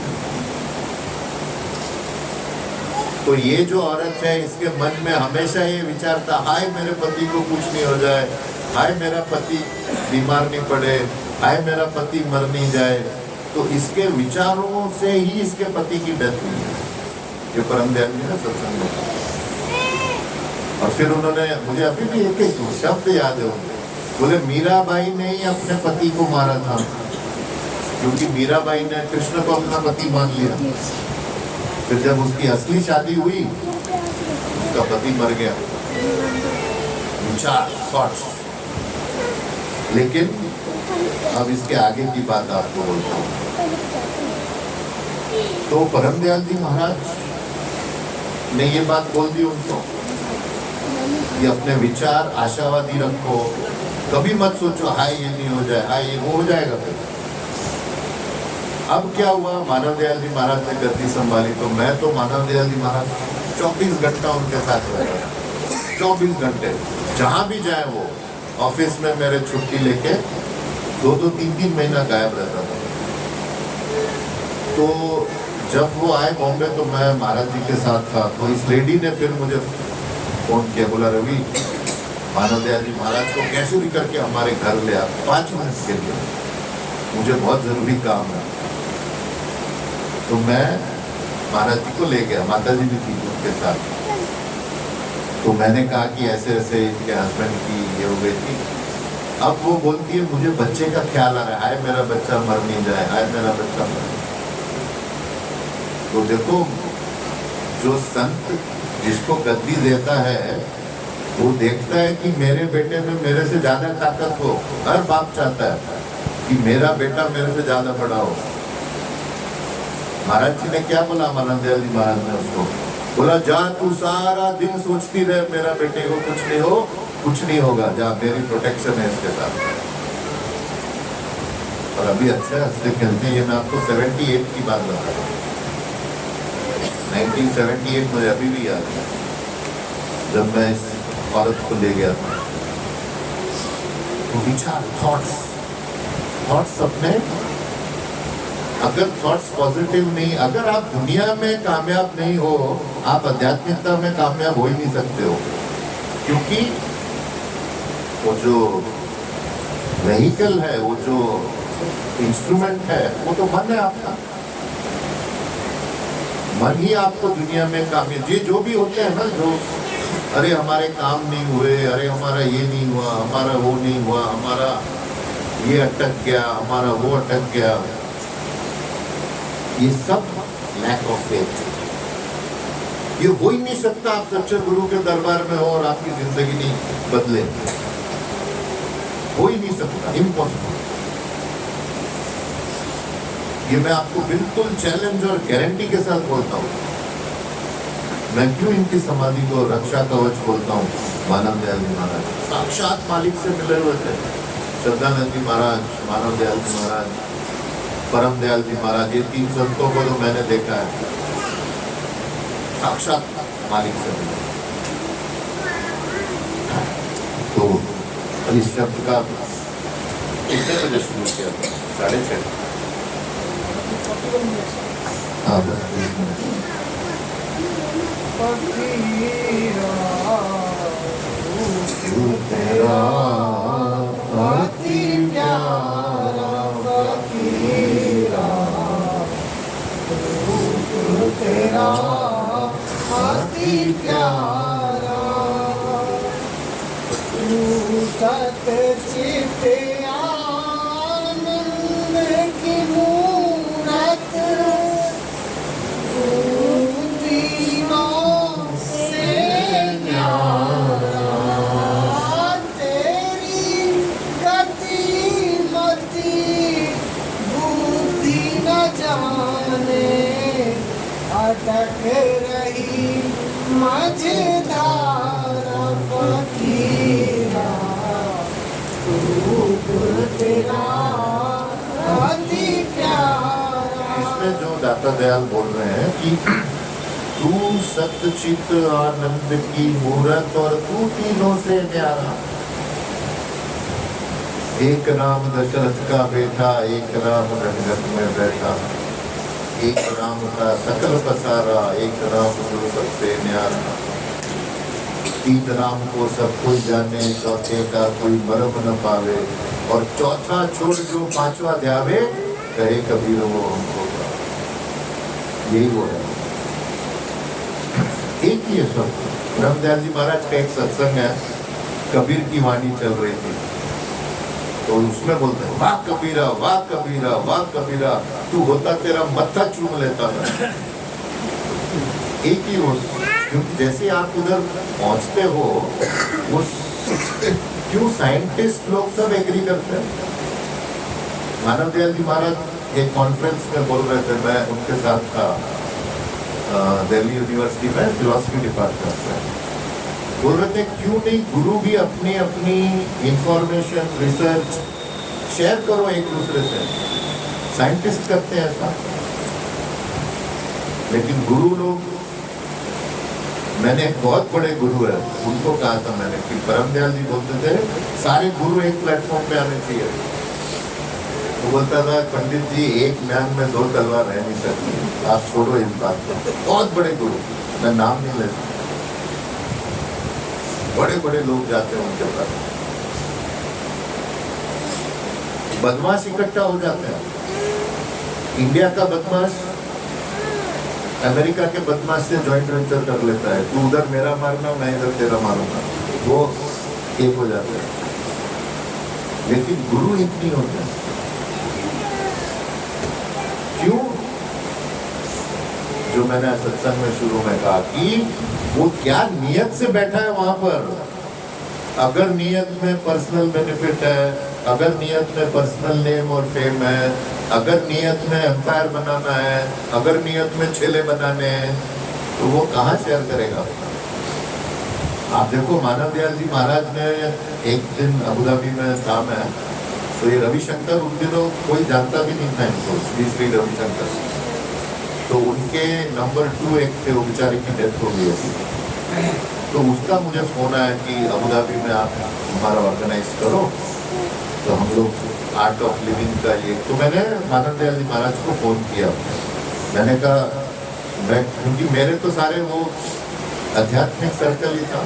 तो ये जो औरत है इसके मन में हमेशा ये विचार था, हाय मेरे पति को कुछ नहीं हो जाए, हाय मेरा पति बीमार नहीं पड़े, हाय मेरा पति मर नहीं जाए। तो इसके विचारों से ही इसके पति की डेथ हुई है। ये परम दयाल जी ना सत्संग में। और फिर उन्होंने, मुझे अभी भी एक एक शब्द याद है, बोले मीराबाई ने ही अपने पति को मारा था, क्योंकि मीराबाई ने कृष्ण को अपना पति मान लिया। फिर जब उसकी असली शादी हुई उसका पति मर गया। विचार थॉट्स। लेकिन अब इसके आगे की बात आपको बोलता हूँ। तो परम दयाल जी महाराज ने ये बात बोल दी उनको कि अपने विचार आशावादी रखो, कभी मत सोचो हाय ये नहीं हो जाए, हाय ये वो हो जाएगा। फिर अब क्या हुआ, मानव दयाल जी महाराज ने गद्दी संभाली, तो मैं तो मानव दयाल जी महाराज 24 घंटा उनके साथ रहता, 24 घंटे जहाँ भी जाए वो। ऑफिस में मेरे छुट्टी लेके 2-2, 3-3 महीना गायब रहता था। तो जब वो आए बॉम्बे तो मैं महाराज जी के साथ था। तो इस लेडी ने फिर मुझे फोन किया, बोला रवि मानव दयाल जी महाराज को कैसे भी करके हमारे घर ले आ 5 मिनट के लिए, मुझे बहुत जरूरी काम है। तो मैं महाराज जी को ले गया, माता जी भी थी उनके साथ। तो मैंने कहा कि ऐसे ऐसे इनके हस्बैंड की ये हो गई थी। अब वो बोलती है मुझे बच्चे का ख्याल आ रहा है, हाय मेरा बच्चा मर नहीं जाए, हाय मेरा बच्चा मर। तो देखो जो संत जिसको गद्दी देता है वो देखता है कि मेरे बेटे में मेरे से ज्यादा ताकत हो। हर बाप चाहता है कि मेरा बेटा मेरे से ज्यादा बड़ा हो। महाराज जी ने क्या बोला, मानव दयाल जी महाराज ने उसको बोला, जा तू सारा दिन सोचती रहे मेरा बेटे को कुछ नहीं हो, कुछ नहीं होगा, जहाँ मेरी प्रोटेक्शन है इसके साथ। और अभी अच्छा हंसते खेलते, ये मैं आपको 78 की बात बता रहा हूँ। 1978 मुझे अभी भी याद है, जब मैं इस औरत को ले गया था। तो विचार, थॉट्स अपने, अगर थॉट्स पॉजिटिव नहीं, अगर आप दुनिया में कामयाब नहीं हो, आप आध्यात्मिकता में कामयाब हो ही नहीं सकते हो। क्योंकि वो जो व्हीकल है, वो जो इंस्ट्रूमेंट है, वो तो मन है आपका। मन ही आपको दुनिया में कामयाब, ये जो भी होते हैं ना, जो अरे हमारे काम नहीं हुए, अरे हमारा ये नहीं हुआ, हमारा वो नहीं हुआ, हमारा ये अटक गया, हमारा वो अटक गया, ये सब लैक ऑफ फेथ। ये हो ही नहीं सकता आप सच्चे गुरु के दरबार में हो और आपकी जिंदगी नहीं बदले, हो ही नहीं सकता, इम्पॉसिबल। ये मैं आपको बिल्कुल चैलेंज और गारंटी के साथ बोलता हूँ। मैं क्यों इनकी समाधि को रक्षा कवच बोलता हूँ? मानव दयाल जी महाराज साक्षात मालिक से मिले हुए थे। श्रद्धानंद जी महाराज, मानव दयाल जी महाराज, परम दयाल जी महाराज, ये तीन संतों को तो मैंने देखा है, साक्षात मालिक से मिले। तो इस शब्द का कितने बजे शुरू किया था? 6:30। हाँ, बस 20 मिनट। तेरा अति प्यारा फकीरा, तेरा अति प्यारा, तू सच्चित आनंद की मूरत, अटक रही मझधारा फकीरा, रूप तेरा अति प्यारा। इसमें जो दाता दयाल बोल रहे हैं कि तू सच्चित आनंद की मूरत और तू तीनों से न्यारा। एक नाम दशरथ का बेटा, एक नाम रंगत में बैठा, एक नाम का सकल पसारा, एक नाम जो सबसे न्यारा। तीन नाम को सब कोई जाने, चौथे का कोई मर्म न पावे, और चौथा छोड़ जो पांचवा ध्यावे, कहे कबीर वो हमको। यही वो है, एक ही है सब। रामदयाल जी महाराज का एक सत्संग है, कबीर की वाणी चल रही थी, तो उसमें बोलते हैं, वाह कबीरा, वाह कबीरा, वाह कबीरा, तू होता तेरा मत्था चूम लेता है। एक ही हो, क्योंकि जैसे आप उधर पहुंचते हो, वो क्यों साइंटिस्ट लोग सब एग्री करते हैं। मानव दयाल जी महाराज एक कॉन्फ्रेंस में बोल रहे थे, मैं उनके साथ था दिल्ली यूनिवर्सिटी में फिलॉसफी डिपार्टमेंट में। बोल रहे थे क्यों नहीं गुरु भी अपनी अपनी इंफॉर्मेशन, रिसर्च शेयर करो एक दूसरे से। साइंटिस्ट करते हैं ऐसा, लेकिन गुरु लोग, मैंने एक बहुत बड़े गुरु है, उनको कहा था मैंने कि परम दयाल जी बोलते थे सारे गुरु एक प्लेटफॉर्म पे आने चाहिए। वो बोलता था, पंडित जी एक म्यान में दो तलवार रह नहीं सकती, आप छोड़ो इस बात को। बहुत बड़े गुरु, मैं नाम नहीं लेता, बड़े बड़े लोग जाते हैं उनके पास, बदमाश इकट्ठा हो जाते हैं। इंडिया का बदमाश अमेरिका के बदमाश से जॉइंट वेंचर कर लेता है, तू उधर मेरा मारना, मैं इधर तेरा मारूंगा, वो एक हो जाते हैं। लेकिन गुरु एक नहीं होते। क्यों? जो मैंने सत्संग में शुरू में कहा कि वो क्या नियत से बैठा है वहां पर। अगर नियत में पर्सनल बेनिफिट है, अगर नियत में पर्सनल नेम और फेम है, अगर नियत में एम्पायर बनाना है, अगर नियत में चेले बनाने हैं, तो वो कहाँ शेयर करेगा? आप देखो मानव दयाल जी महाराज ने एक दिन अबू धाबी में था मैं, तो ये रविशंकर उन दिनों कोई जानता भी नहीं था इनको, श्री श्री रविशंकर। तो उनके नंबर 2 एक थे, वो बेचारे की डेथ हो गई है। तो उसका मुझे फ़ोन आया कि अबू धाबी में आप हमारा ऑर्गेनाइज करो। तो हम लोग आर्ट ऑफ लिविंग का ये, तो मैंने मानव दयाल जी महाराज को फ़ोन किया। मैंने कहा मैं, क्योंकि मेरे तो सारे वो आध्यात्मिक सर्कल ही था,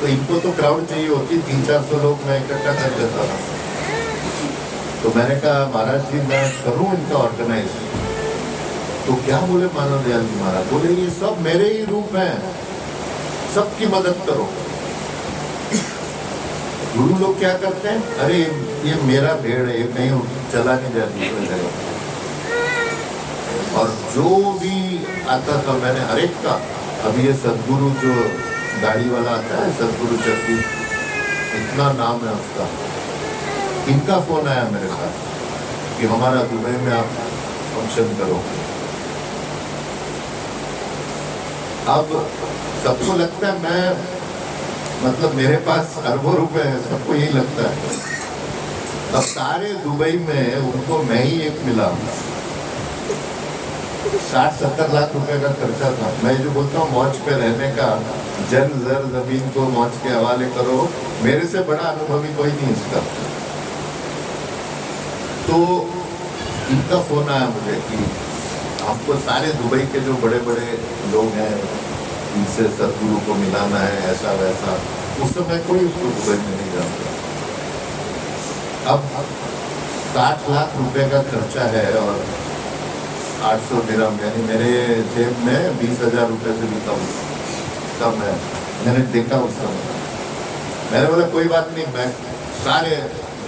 तो इनको तो क्राउड चाहिए होती, 300-400 लोग मैं इकट्ठा कर देता था। तो मैंने कहा महाराज जी मैं करूँ इनका ऑर्गेनाइज। तो क्या बोले मानव दयाल जी महाराज, बोले ये सब मेरे ही रूप हैं, सबकी मदद करो। गुरु लोग क्या करते हैं, अरे ये मेरा भेड़ है, ये कहीं चला नहीं जाए दूसरी जगह। और जो भी आता था मैंने हर एक का, अभी ये सदगुरु जो गाड़ी वाला आता है, सदगुरु चक्की, इतना नाम है उसका, इनका फोन आया मेरे पास कि हमारा दुबई में आप फंक्शन करो। अब सबको लगता है मैं, मतलब मेरे पास अरबों रुपए हैं, सबको यही लगता है। अब सारे दुबई में उनको मैं ही एक मिला। 60-70 लाख रुपए का खर्चा था। मैं जो बोलता हूँ मौज पे रहने का, जन जर जमीन को मौज के हवाले करो, मेरे से बड़ा अनुभवी कोई नहीं इसका। तो इनका फोन आया मुझे कि आपको सारे दुबई के जो बड़े बड़े लोग हैं इनसे सदगुरु को मिलाना है, ऐसा वैसा। उस समय कोई उसको दुबई में नहीं जानता। अब 60 लाख रुपए का खर्चा है और 800 दिरहम, यानी मेरे जेब में 20,000 रुपये से भी कम है। मैंने देखा उस समय, मैंने बोला कोई बात नहीं, मैं सारे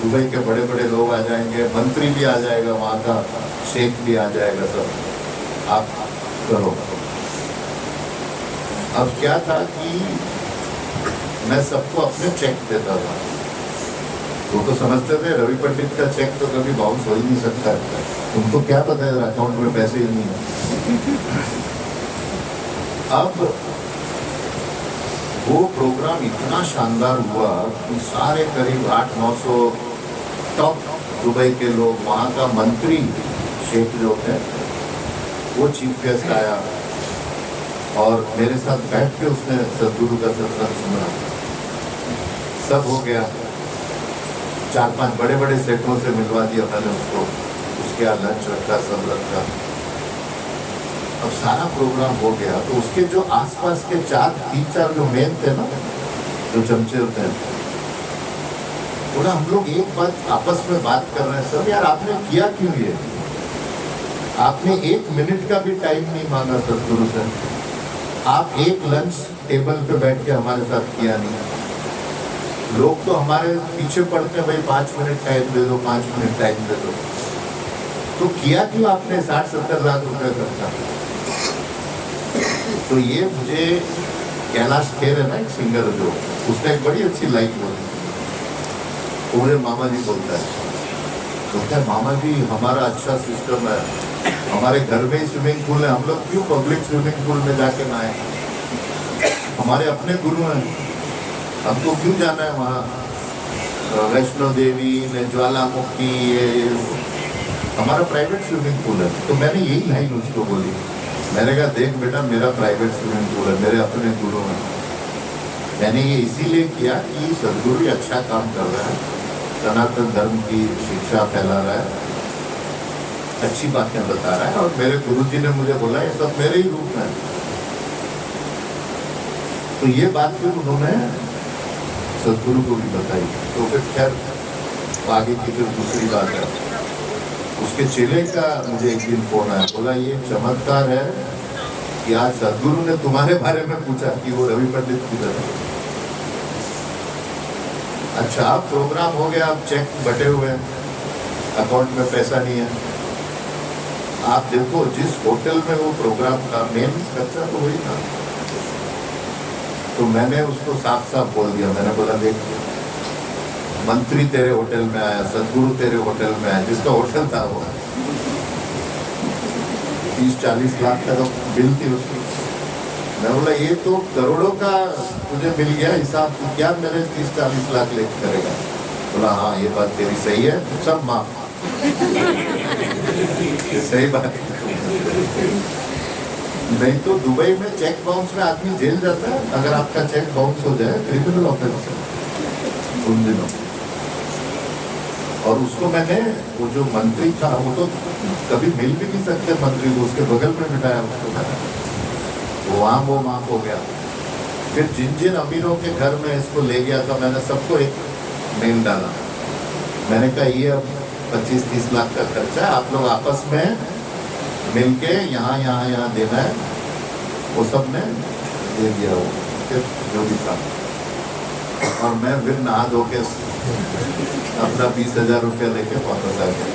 दुबई के बड़े बड़े लोग आ जाएंगे, मंत्री भी आ जाएगा, वहाँ का शेख भी आ जाएगा, सब आप करो। अब क्या था कि मैं सबको अपने चेक देता था। वो तो समझते थे रवि पंडित का चेक तो कभी बाउंस हो ही नहीं सकता है, उनको क्या पता है अकाउंट में पैसे ही नहीं है। अब वो प्रोग्राम इतना शानदार हुआ कि सारे करीब 800-900 टॉप दुबई के लोग, वहाँ का मंत्री शेख जो थे वो चीफ गेस्ट आया और मेरे साथ बैठ के उसने सदगुरु का सत्संग सुना। सब हो गया, 4-5 बड़े बड़े सेठों से मिलवा दिया मैंने उसको, उसके यहाँ लंच रखा, सब रखा। अब सारा प्रोग्राम हो गया तो उसके जो आसपास के 3-4 जो मेन थे ना, जो चमचे होते हैं, बोला हम लोग एक बात आपस में बात कर रहे हैं, सब यार आपने किया क्यों ये? आपने 1 मिनट का भी टाइम नहीं मांगा सदगुरु से, आप एक लंच टेबल पे बैठ के हमारे साथ किया नहीं। लोग तो हमारे पीछे पड़ते हैं, भाई 5 मिनट टाइम दे दो, 5 मिनट टाइम दे दो। तो किया क्यों आपने 60-70 लाख रुपए खर्चा? तो ये मुझे कैलाश खेर है ना एक सिंगर, जो उसने एक बड़ी अच्छी लाइन बोली, वो मुझे मामा जी बोलता है मामा जी हमारा अच्छा सिस्टम है, हमारे घर में ही स्विमिंग पूल है, हम लोग क्यों पब्लिक स्विमिंग पूल में जाके नहाए? हमारे अपने गुरु हैं, हमको क्यों जाना है वहाँ वैष्णो देवी में, ज्वालामुखी, ये हमारा प्राइवेट स्विमिंग पूल है। तो मैंने यही लाइन उसको बोली, मैंने कहा देख बेटा मेरा प्राइवेट स्विमिंग पूल है, मेरे अपने गुरु हैं। मैंने ये इसीलिए किया कि सदगुरु अच्छा काम कर रहा है, सनातन धर्म की शिक्षा फैला रहा है, अच्छी बातें बता रहा है, और मेरे गुरुजी ने मुझे बोला ये सब मेरे ही रूप में। तो ये बात फिर उन्होंने सदगुरु को भी बताई। तो फिर खैर आगे की फिर दूसरी बात है, उसके चेले का मुझे एक दिन फोन आया, बोला ये चमत्कार है कि आज सदगुरु ने तुम्हारे बारे में पूछा कि वो रवि पंडित किधर है। अच्छा अब प्रोग्राम हो गया, अब चेक बटे हुए हैं, अकाउंट में पैसा नहीं है। आप देखो जिस होटल में वो प्रोग्राम का मेन खर्चा तो वही था। तो मैंने उसको साफ साफ बोल दिया, मैंने बोला देख मंत्री तेरे होटल में आया, सदगुरु तेरे होटल में आया, जिसका होटल था वो 30-40 लाख का तो बिल थी उसकी। मैं बोला ये तो करोड़ों का तुझे मिल गया हिसाब, तू क्या मेरे 30-40 लाख लेके करेगा? बोला हाँ ये बात तेरी सही है, सब माफ। ये सही बात है। नहीं तो दुबई में चेक बाउंस में आदमी जेल जाता है अगर आपका चेक बाउंस हो जाए, क्रिमिनल ऑफेंस उन दिनों। और उसको मैंने, वो जो मंत्री था वो तो कभी मिल भी नहीं सकते मंत्री को, उसके बगल में बिठाया उसको, वहाँ वो माफ हो गया। फिर जिन जिन अमीरों के घर में इसको ले गया था मैंने सबको एक मेल डाला, मैंने कहा ये अब 25-30 लाख का खर्चा है, आप लोग आपस में मिलके यहाँ देना है। वो सब ने दे दिया, वो फिर जो भी था। और मैं फिर नहा धो के अपना 20,000 रुपया लेके वापस आ गया।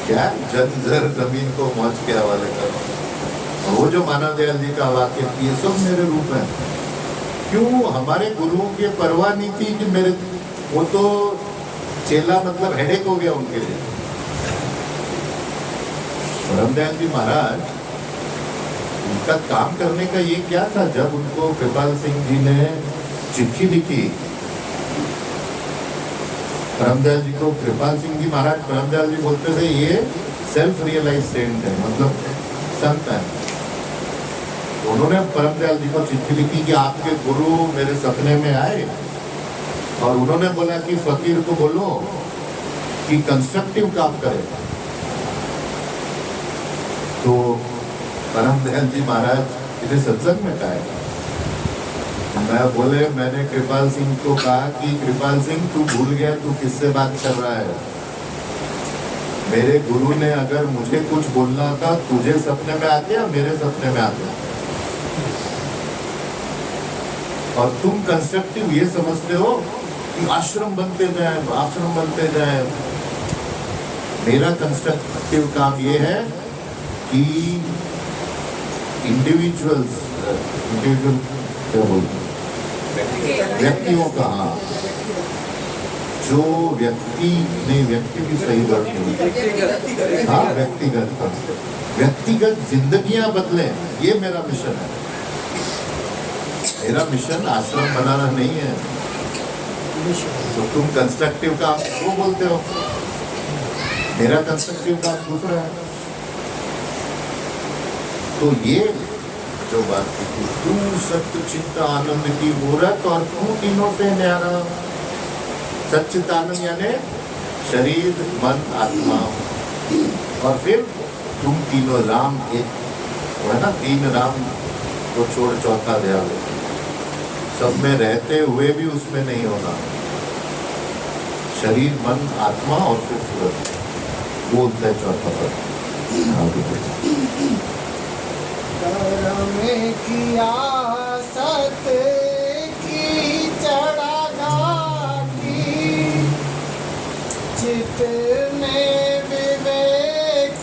क्या जर्जर जमीन को मौज के हवाले करो। वो जो मानव दयाल जी का वाक्य, ये सब मेरे रूप है। क्यों? हमारे गुरुओं की परवाह नहीं थी कि मेरे, वो तो चेला मतलब हेडेक हो गया उनके लिए। रामदयाल जी महाराज, उनका काम करने का ये क्या था? जब उनको कृपाल सिंह जी ने चिट्ठी लिखी रामदयाल जी को, कृपाल सिंह जी महाराज, रामदयाल जी बोलते थे ये सेल्फ रियलाइज सेंट है, मतलब संत है। उन्होंने परमदयाल जी को चिट्ठी लिखी कि आपके गुरु मेरे सपने में आए और उन्होंने बोला कि फकीर को बोलो कि कंस्ट्रक्टिव काम करे। तो परमदयाल जी महाराज इन्हें सत्संग में कहा है, मैं बोले, मैंने कृपाल सिंह को कहा कि कृपाल सिंह तू भूल गया तू किससे बात कर रहा है? मेरे गुरु ने अगर मुझे कुछ बोलना था तुझे सपने में आते या मेरे सपने में आते? और तुम कंस्ट्रक्टिव ये समझते हो कि आश्रम बनते जाए, आश्रम बनते जाए। मेरा कंस्ट्रक्टिव काम ये है कि इंडिविजुअल क्या बोलते हैं, व्यक्तियों का, जो व्यक्ति नहीं, व्यक्ति भी सही बात नहीं, हाँ व्यक्तिगत जिंदगियां बदले, ये मेरा मिशन है। मेरा मिशन आश्रम बनाना नहीं है। तो तुम कंस्ट्रक्टिव काम वो बोलते हो, मेरा कंस्ट्रक्टिव काम दूसरा है। तो ये जो बात की, तू सत्य चित्त आनंद की मूरत और तू तीनों से न्यारा। सच्चित आनंद यानी शरीर मन आत्मा, और फिर तुम तीनों राम, एक है ना, 3 राम को छोड़ चौथा दयालु। सब में रहते हुए भी उसमें नहीं होना, शरीर मन आत्मा और फिर सूरत, वो होता है चौथा पद। में किया सत की चढ़ा घाटी, चित में विवेक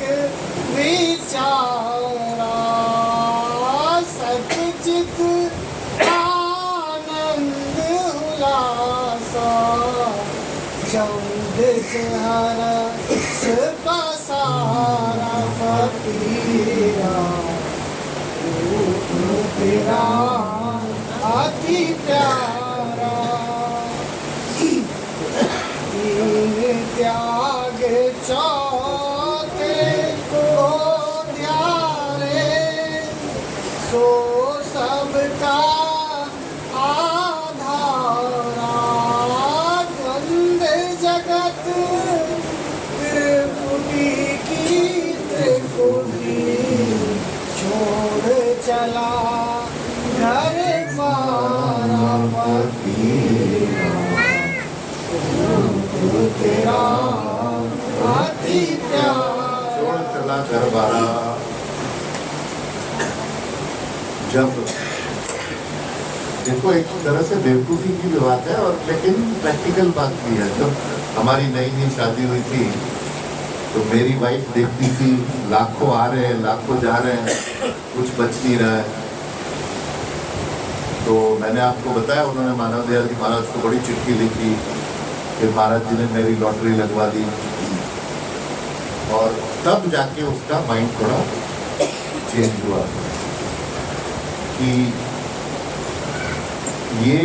विचारा, सत चित आनंद उल्लासा, चौदिस हरस पसारा फकीरा, तेरा अति प्यारा। तीन त्याग चौथे को ध्यारे, सो सबका आधारा। द्वंद जगत त्रिपुटी की त्रिपुटी, छोड़ चला घर पारा फकीरा, तेरा अति प्यारा। छोड़ चला घर बारा। जब देखो, एक तरह से बेवकूफ़ी की भी बात है और लेकिन प्रैक्टिकल बात भी है। जब हमारी नई नई शादी हुई थी तो मेरी वाइफ देखती थी लाखों आ रहे हैं, लाखों जा रहे हैं, कुछ बच नहीं रहा है। तो मैंने आपको बताया, उन्होंने मानव दयाल जी महाराज को बड़ी चिट्ठी लिखी, फिर महाराज जी ने मेरी लॉटरी लगवा दी और तब जाके उसका माइंड थोड़ा चेंज हुआ कि ये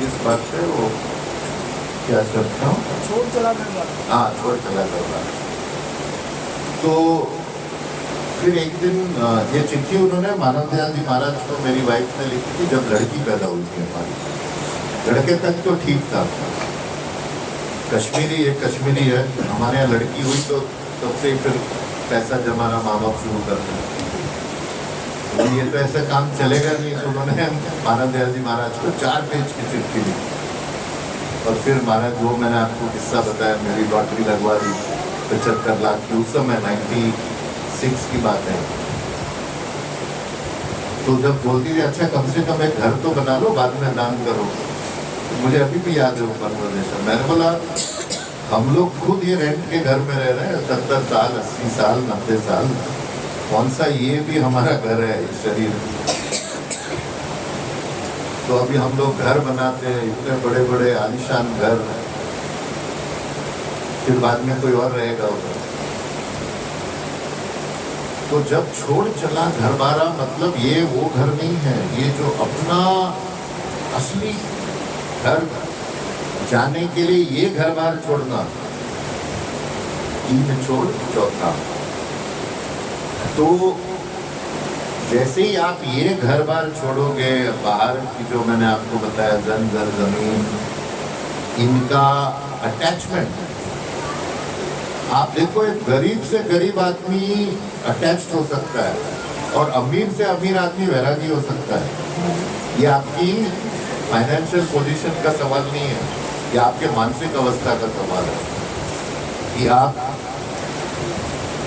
इस बात पे वो क्या शब्द था, छोड़ चला गया। हाँ छोड़ चला गया। तो फिर एक दिन ये चिट्ठी उन्होंने मानव दयाल जी महाराज को मेरी वाइफ ने लिखी थी जब लड़की पैदा हुई थी हमारी। लड़के तक तो ठीक था, कश्मीरी एक कश्मीरी है, हमारे यहाँ लड़की हुई तो तब से फिर पैसा जमाना माँ बाप शुरू करते हैं। तो ये तो ऐसा काम चलेगा नहीं, तो उन्होंने मानव दयाल जी महाराज को 4 पेज की चिट्ठी लिखी। और फिर महाराज वो मैंने आपको किस्सा बताया, मेरी लॉटरी लगवा दी 75 लाख की, उस समय 96 की बात है। तो जब बोलती थी अच्छा कम से कम एक घर तो बना लो, बाद में दान करो। तो मुझे अभी भी याद है वो कन्वर्सेशन। मैंने बोला हम लोग खुद ये रेंट के घर में रह रहे हैं 70 साल 80 साल 90 साल, कौन सा ये भी हमारा घर है इस शरीर। तो अभी हम लोग घर बनाते हैं, इतने बड़े बड़े आलीशान घर, फिर बाद में कोई और रहेगा उधर। तो जब छोड़ चला घर बारा, मतलब ये वो घर नहीं है, ये जो अपना असली घर जाने के लिए ये घर बार छोड़ना, 3 छोड़ चौथा। तो जैसे ही आप ये घर बार छोड़ोगे, बाहर की जो मैंने आपको बताया जंगल जमीन, इनका अटैचमेंट, आप देखो एक गरीब से गरीब आदमी अटैच्ड हो सकता है और अमीर से अमीर आदमी वैरागी हो सकता है। ये आपकी फाइनेंशियल पोजीशन का सवाल नहीं है, ये आपके मानसिक अवस्था का सवाल है कि आप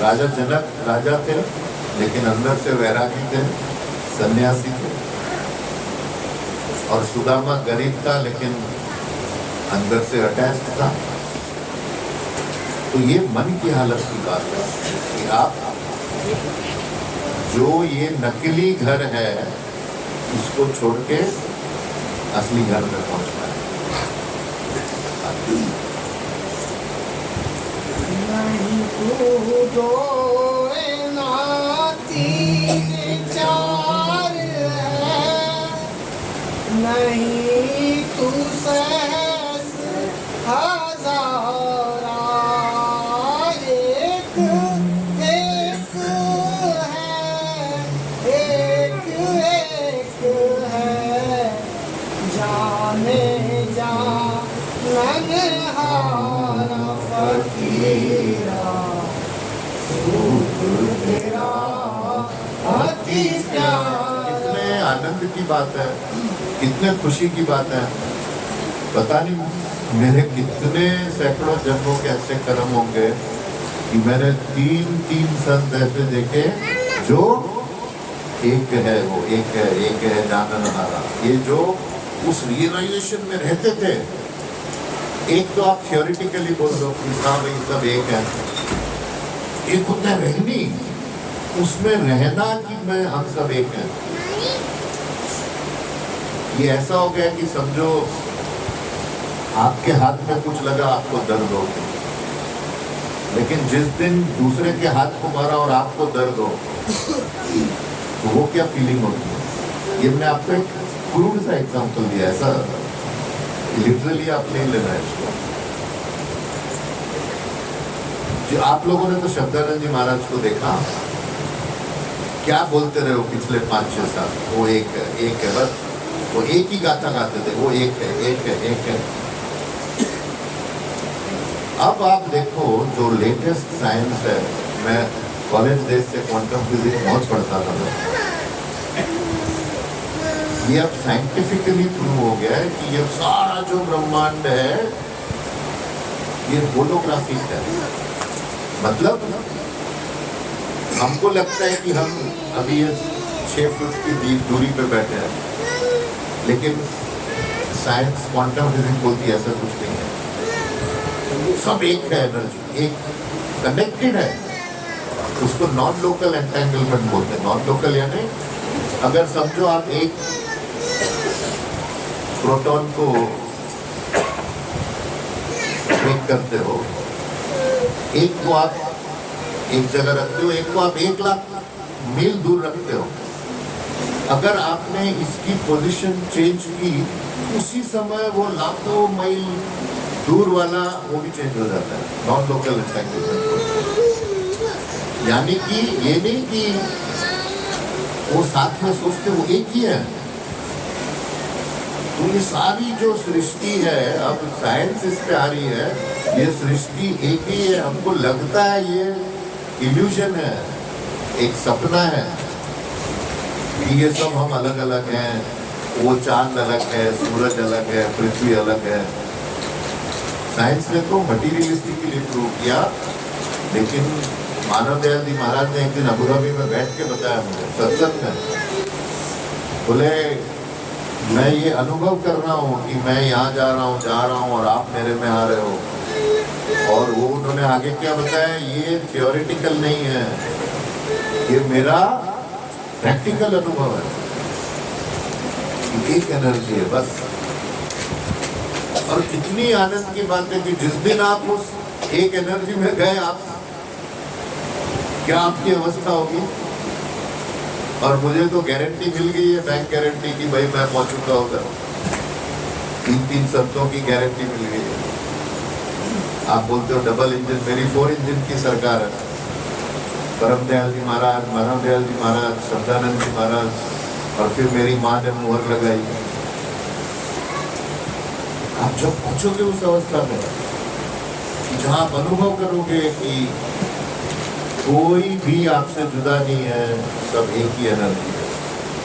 राजा जनक राजा थे लेकिन अंदर से वैरागी थे, सन्यासी थे, और सुदामा गरीब था लेकिन अंदर से अटैच्ड था। तो ये मन की हालत की बात है कि आप जो ये नकली घर है इसको छोड़ के असली घर में पहुंच पाए। नहीं तू दो ना 3 4 है, नहीं तू सहस हजार, एक एक है, एक एक है, जाने जा नन्हारा फकीरा, रूप तेरा अति प्यारा। कितने आनंद की बात है, कितने खुशी की बात है। पता नहीं मेरे कितने सैकड़ों जन्मों के ऐसे कर्म होंगे कि मैंने 3 संत ऐसे देखे जो एक है, वो एक है जाननहारा। ये जो उस रियलाइजेशन में रहते थे। एक तो आप थियोरिटिकली बोल दो कि हाँ भाई सब एक है, एक होता है रहनी, उसमें रहना कि मैं हम सब एक हैं। ये ऐसा हो गया कि समझो आपके हाथ में कुछ लगा, आपको दर्द हो, लेकिन जिस दिन दूसरे के हाथ को मारा और आपको दर्द हो तो वो क्या फीलिंग होती है। ये मैंने आपको एक क्रूड सा एग्जांपल दिया, ऐसा लिटरली आप नहीं लेना है इसको। जो आप लोगों ने तो शब्दानंद जी महाराज को देखा, क्या बोलते रहे हो पिछले 5-6 साल, वो एक है बस, वो एक ही गाथा गाते थे, वो एक है। अब आप देखो जो लेटेस्ट साइंस है, मैं कॉलेज डेज से क्वांटम फिजिक्स बहुत पढ़ता था मैं, ये अब साइंटिफिकली प्रूव हो गया है कि ये सारा जो ब्रह्मांड है ये होलोग्राफिक है। मतलब हमको लगता है कि हम अभी ये 6 फुट की दूरी पे बैठे हैं, लेकिन साइंस क्वांटम फिजिक्स बोलती है ऐसा कुछ नहीं है, सब एक है, एनर्जी एक कनेक्टेड है। उसको नॉन लोकल एंटेंगलमेंट बोलते हैं। नॉन लोकल यानी अगर समझो आप एक प्रोटॉन को ब्रेक करते हो, एक को आप एक जगह रखते हो, एक को आप 1,00,000 मील दूर रखते हो। अगर आपने इसकी पोजीशन चेंज की, उसी समय वो लाखों मील दूर वाला वो भी चेंज हो जाता है, नॉन लोकल एंटेंगलमेंट। यानी कि ये नहीं कि वो साथ में सोचते वो एक ही है। तो ये सारी जो सृष्टि है, अब साइंस इस पे आ रही है, ये सृष्टि एक ही है। हमको लगता है ये इल्यूजन है, एक सपना है कि ये सब हम अलग अलग हैं, वो चांद अलग है, सूरज अलग है, पृथ्वी अलग है। साइंस ने तो मटीरियलिस्टिकली प्रूव किया, लेकिन मानव दयाल जी महाराज ने एक दिन अबू धाबी में बैठ के बताया मुझे सत्संग में, बोले मैं ये अनुभव कर रहा हूँ कि मैं यहाँ जा रहा हूँ और आप मेरे में आ रहे हो। और वो उन्होंने आगे क्या बताया, ये थियोरेटिकल नहीं है, ये मेरा प्रैक्टिकल अनुभव है। एक एनर्जी है बस। और कितनी आनंद की बात है कि जिस दिन आप उस एक एनर्जी में गए, आप क्या आपकी अवस्था होगी। और मुझे तो गारंटी मिल गई है, बैंक गारंटी की, भाई मैं पहुंचूंगा उधर। 3 संतों की गारंटी मिल गई है। आप बोलते हो डबल इंजन, मेरी 4 इंजन की सरकार है। परम दयाल जी महाराज, मानव दयाल जी महाराज, शब्दानंद जी महाराज, और फिर मेरी माँ ने मुहर लगाई। आप जब पहुंचोगे उस अवस्था में, जहाँ आप अनुभव करोगे कि कोई भी आपसे जुदा नहीं है, सब एक ही एनर्जी है।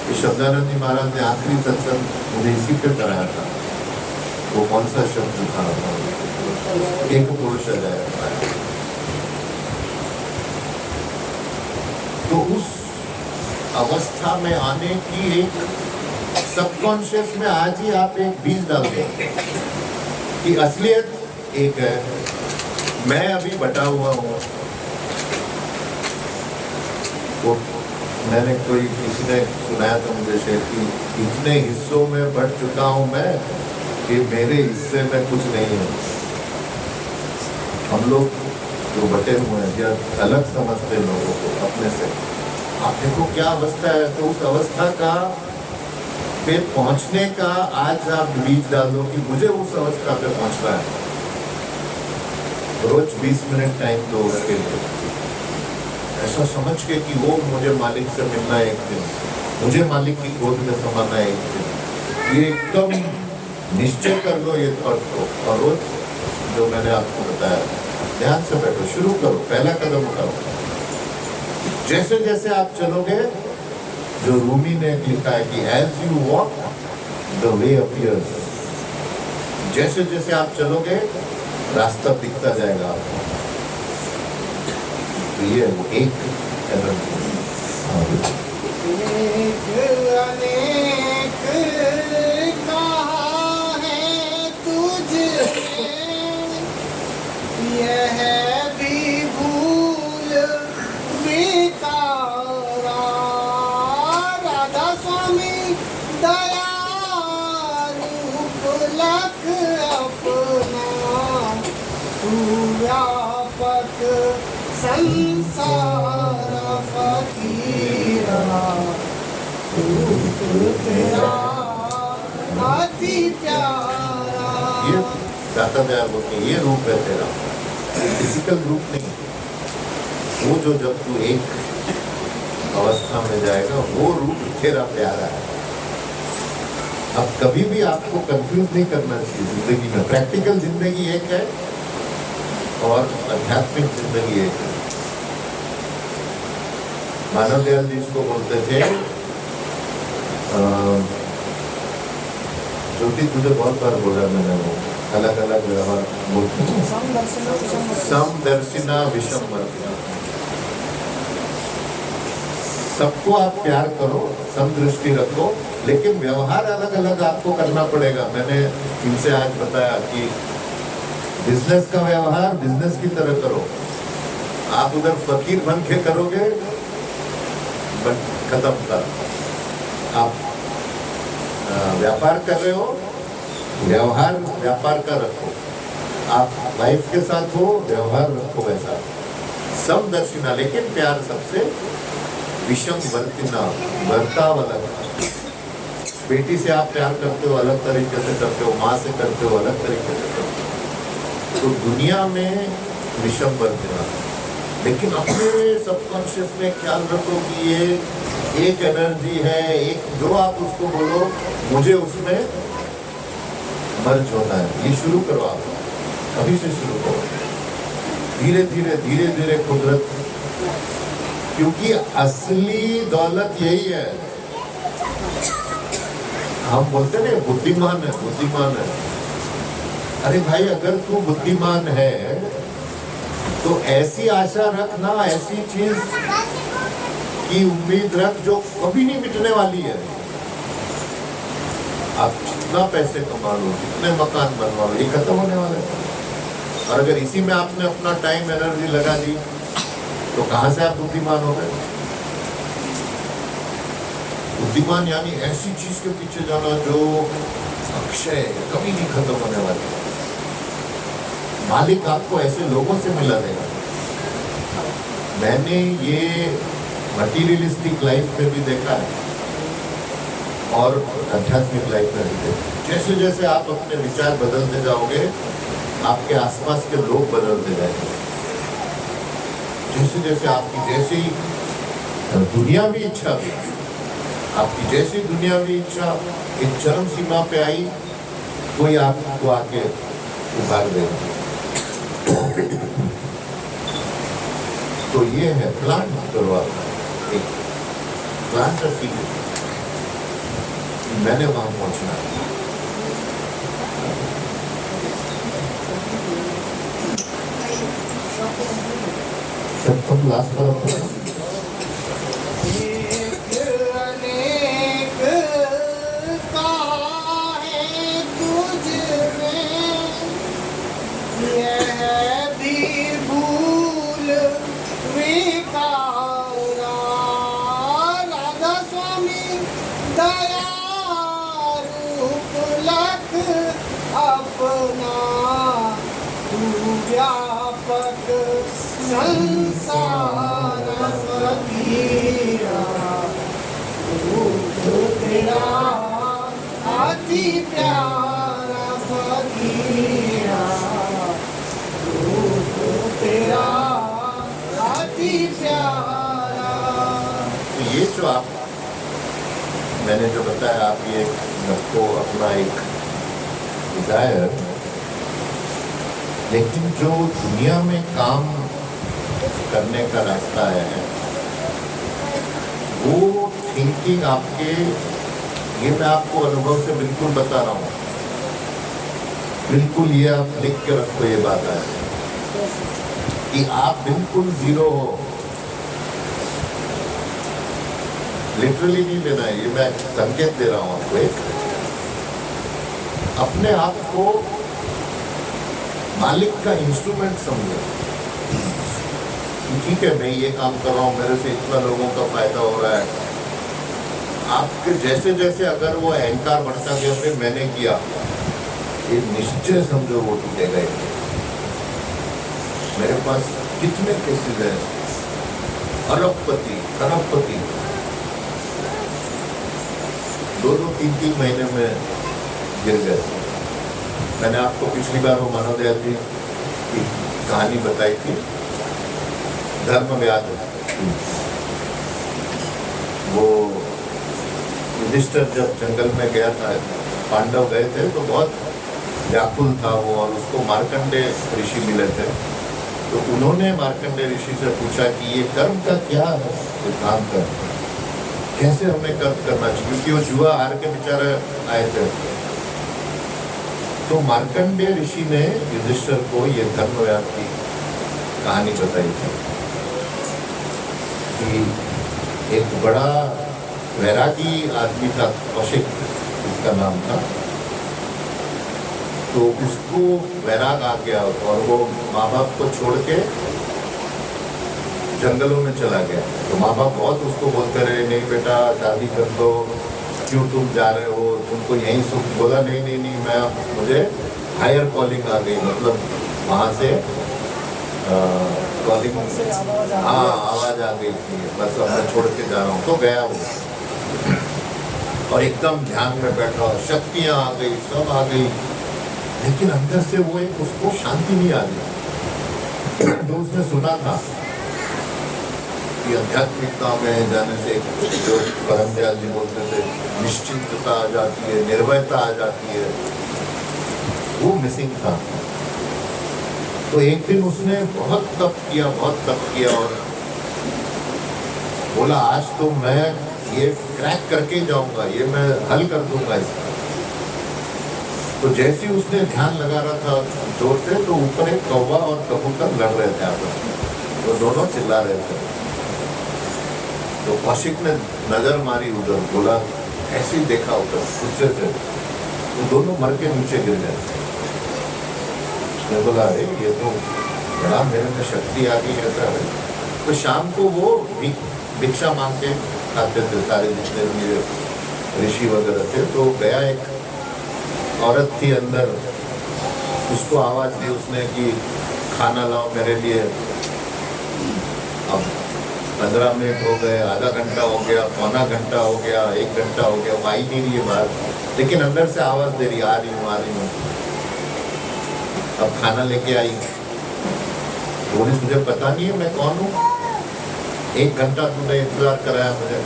ये शब्दानंद जी महाराज ने आखिरी सत्संग मुझे इसी पे कराया था। वो कौन सा शब्द था, एक पुरुष अजय। तो उस अवस्था में आने की एक सबकॉन्शियस में आज ही आप एक बीज डाल दें कि असलियत एक है, मैं अभी बटा हुआ हूँ। वो मैंने किसी ने सुनाया था मुझे शेर की, इतने हिस्सों में बढ़ चुका हूँ मैं कि मेरे हिस्से में कुछ नहीं है। हम लोग जो बटे हुए हैं या अलग समझते लोगों को अपने से, आप देखो क्या अवस्था है। तो उस अवस्था का पे पहुंचने का आज आप बीज डाल दो कि मुझे उस अवस्था पे पहुंचना है। रोज 20 मिनट टाइम दो उसके लिए, ऐसा समझ के कि वो मुझे मालिक से मिलना है एक दिन, मुझे मालिक की गोद में समाना है एक दिन। ये एकदम निश्चय कर लो ये थॉट को, और रोज जो मैंने आपको बताया, ध्यान से बैठो, शुरू करो, पहला कदम उठाओ। जैसे जैसे आप चलोगे, जो रूमी ने लिखा है कि as you walk the way appears, जैसे जैसे आप चलोगे रास्ता दिखता जाएगा आपको। तो ये वो एक अनेक कहा है तुझे, यह भी भूल बेकारा। राधा स्वामी दयालु लख अपना, तू व्यापक संसार फकीरा, रूप तेरा अति प्यारा। ये दाता दयाल बोलते ये रूप है तेरा, फिजिकल रूप नहीं। वो जो जब तू एक अवस्था में जाएगा, वो रूप तेरा प्यारा है। अब कभी भी आपको कंफ्यूज नहीं करना चाहिए जिंदगी में। प्रैक्टिकल जिंदगी एक है और आध्यात्मिक जिंदगी एक है। मानव दयाल जी इसको बोलते थे, ज्योति तुझे बहुत बार बोला मैंने, वो अलग अलग व्यवहार बोलते हैं, समदर्शिना विषमवर्तिना। सबको आप प्यार करो, समदृष्टि रखो, लेकिन व्यवहार अलग अलग आपको करना पड़ेगा। मैंने इनसे आज बताया कि बिजनेस का व्यवहार बिजनेस की तरह करो। आप उधर फकीर बन के करोगे, बट खत्म कर। आप व्यापार कर रहे हो, व्यवहार व्यापार का रखो। आप वाइफ के साथ हो, व्यवहार रखो वैसा। समदर्शिना, लेकिन प्यार सबसे विषम वर्तिना, बर्ताव अलग। बेटी से आप प्यार करते हो अलग तरीके से करते हो, माँ से करते हो अलग तरीके से करते हो। तो दुनिया में विषम वर्तिना, लेकिन अपने सबकॉन्शियस में ख्याल रखो कि ये एक एनर्जी है, एक जो आप उसको बोलो, मुझे उसमें मर्ज होना है। ये शुरू करो, आप अभी से शुरू करो, धीरे धीरे धीरे धीरे कुदरत, क्योंकि असली दौलत यही है। हम बोलते ना बुद्धिमान है, बुद्धिमान है। अरे भाई, अगर तू बुद्धिमान है तो ऐसी आशा रख ना, ऐसी चीज की उम्मीद रख जो कभी नहीं मिटने वाली है। आप जितना पैसे कमा लो, जितने मकान बनवा लो, ये खत्म होने वाले हैं। और अगर इसी में आपने अपना टाइम एनर्जी लगा दी तो कहां से आप बुद्धिमान हो गए? बुद्धिमान यानी ऐसी चीज के पीछे जाना जो अक्षय कभी नहीं खत्म होने वाली। मालिक आपको ऐसे लोगों से मिला देगा। मैंने ये मटीरियलिस्टिक लाइफ में भी देखा है और आध्यात्मिक लाइफ में भी देखा। जैसे जैसे आप अपने विचार बदलते जाओगे, आपके आसपास के लोग बदलते जाएंगे। जैसे जैसे आपकी जैसी दुनियावी इच्छा भी, आपकी जैसी दुनियावी इच्छा एक चरम सीमा पे आई, कोई आपको आके उभार देगा। तो ये है प्लान करवा, एक प्लान का सीक्रेट। मैंने वहां पहुंचना है। तुम लास्ट पर एक अनेक का है तुझ में, यह भी भूल विकारा। राधा स्वामी दया रूप लख अपना, तू व्यापक संसार फकीरा। रूप तेरा अति प्यारा फकीरा, रूप तेरा अति प्यारा। तो ये जो आप, मैंने जो बताया, आप ये आपको अपना एक डिजायर, लेकिन जो दुनिया में काम करने का रास्ता है वो थिंकिंग आपके, ये मैं आपको अनुभव से बिल्कुल बता रहा हूँ, बिल्कुल ये आप लिख के रखो ये बात है कि आप बिल्कुल जीरो हो। लिटरली नहीं लेना है, ये मैं संकेत दे रहा हूँ आपको। एक अपने आप को मालिक का इंस्ट्रूमेंट समझो। ठीक है, मैं ये काम कर रहा हूँ, मेरे से इतना लोगों का फायदा हो रहा है। आपके जैसे जैसे अगर वो अहंकार बढ़ता गया, फिर मैंने किया, ये निश्चय समझो वो टूटेगा। मेरे पास कितने केसेस हैं, अरबपति खरबपति 2-3 महीने में गिर गए। मैंने आपको पिछली बार वो मानव दयाल जी की कहानी बताई थी, धर्म व्याध। वो युधिष्ठिर जब जंगल में गया था, पांडव गए थे, तो बहुत व्याकुल था वो, और उसको मार्कंडेय ऋषि मिले थे। तो उन्होंने मार्कंडेय ऋषि से पूछा कि ये कर्म का क्या सिद्धांत है, कैसे हमें कर्म करना चाहिए, क्योंकि वो जुआ हार के बेचारे आए थे। तो मार्कंडेय ऋषि ने युधिष्ठिर को ये धर्म व्याध की कहानी बताई थी कि एक बड़ा वैरागी आदमी था, कौशिक उसका नाम था। तो उसको वैराग आ गया और वो माँ बाप को छोड़ के जंगलों में चला गया। तो माँ बाप बहुत उसको बोलते रहे, नहीं बेटा शादी कर दो, क्यों तुम जा रहे हो, तुमको यहीं सुख। बोला नहीं नहीं नहीं, मैं मुझे हायर कॉलिंग आ गई, मतलब वहाँ से कॉलिंग, से आवाज आ हाँ रही है। आवाज आ गई थी, बस अब मैं छोड़ के जा रहा हूँ। तो गया वो और एकदम ध्यान में बैठा, शक्तियाँ आ गई, सब आ गई, लेकिन अंदर से वो एक उसको शांति नहीं आ रही। तो उसने सुना था कि आध्यात्मिकता में जाने से जो करमदयाल जी बोलते थे निश्चिंतता आ जाती है, निर्भयता आ जाती है, वो मिसिंग था। तो एक दिन उसने बहुत तप किया, बहुत तप किया और बोला आज तो मैं ये क्रैक करके जाऊंगा, ये मैं हल कर दूंगा इसका। तो जैसे ही उसने ध्यान लगा रहा था जोर से, तो ऊपर एक कौवा और कबूतर लड़ रहे थे आपस में, तो दोनों चिल्ला रहे थे। तो कौशिक ने नजर मारी उधर, बोला ऐसे ही देखा उधर गुस्से से, तो दोनों मर के नीचे गिर गए। उसने बोला अरे ये तो बड़ा मेरे में शक्ति आ गई ऐसा है। तो शाम को वो भिक्षा मांग के खाते थे सारे जितने भी ऋषि वगैरह थे। तो गया, एक औरत थी अंदर, उसको आवाज दी उसने कि खाना लाओ मेरे लिए। अब 15 मिनट हो गए, आधा घंटा हो गया, पौना घंटा हो गया, 1 घंटा हो गया, वो आई नहीं रही है बाहर, लेकिन अंदर से आवाज दे रही आ रही हूँ, आ रही हूँ। अब खाना लेके आई, बोली तुझे पता नहीं है मैं कौन हूँ? 1 घंटा तुमने इंतजार कराया मुझे।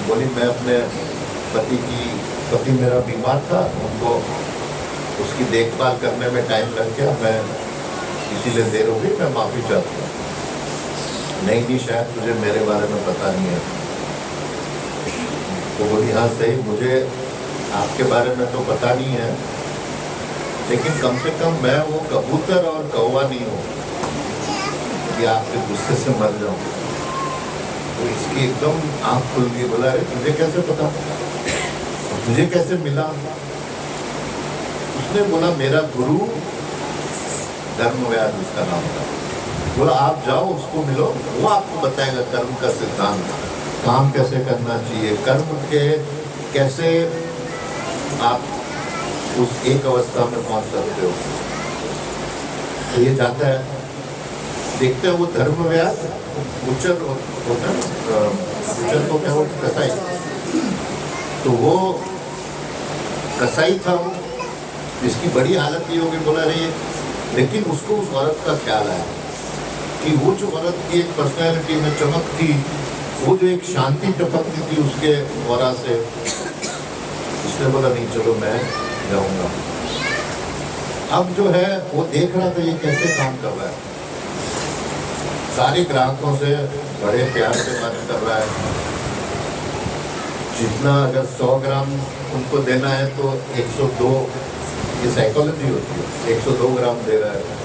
बोली मैं अपने पति मेरा बीमार था, उनको उसकी देखभाल करने में टाइम लग गया, मैं इसीलिए देर हो गई, मैं माफी चाहती हूँ। नहीं दी, शायद तुझे मेरे बारे में पता नहीं है। तो बोली हाँ सही, मुझे आपके बारे में तो पता नहीं है, लेकिन कम से कम मैं वो कबूतर और कौवा नहीं हूँ कि आपके गुस्से से मर जाऊँ। तो इसकी एकदम आँख खुल गई। बोला अरे तुझे कैसे पता, तुझे कैसे मिला? उसने बोला मेरा गुरु धर्मव्यास उसका नाम था। बोला आप जाओ उसको मिलो, वो आपको बताएगा कर्म का सिद्धांत, काम कैसे करना चाहिए, कर्म के कैसे आप उस एक अवस्था में पहुंच सकते हो। तो ये जाता है, देखते हैं वो धर्मव्यास उच्चर होता है, उच्चर को क्या बोलते, कसाई। तो वो कसाई था, वो इसकी बड़ी हालत ये हो गई। बोला रही है, लेकिन उसको उस औरत का ख्याल आया कि वो जो औरत की एक पर्सनैलिटी में चमक थी, वो जो एक शांति टपकती थी उसके औरा से, उसने बोला नहीं चलो मैं जाऊंगा। अब जो है वो देख रहा था ये कैसे काम कर रहा है, सारे ग्राहकों से बड़े प्यार से बात कर रहा है। जितना अगर 100 ग्राम उनको देना है तो 102, ये साइकोलॉजी होती है, 102 ग्राम दे रहा है।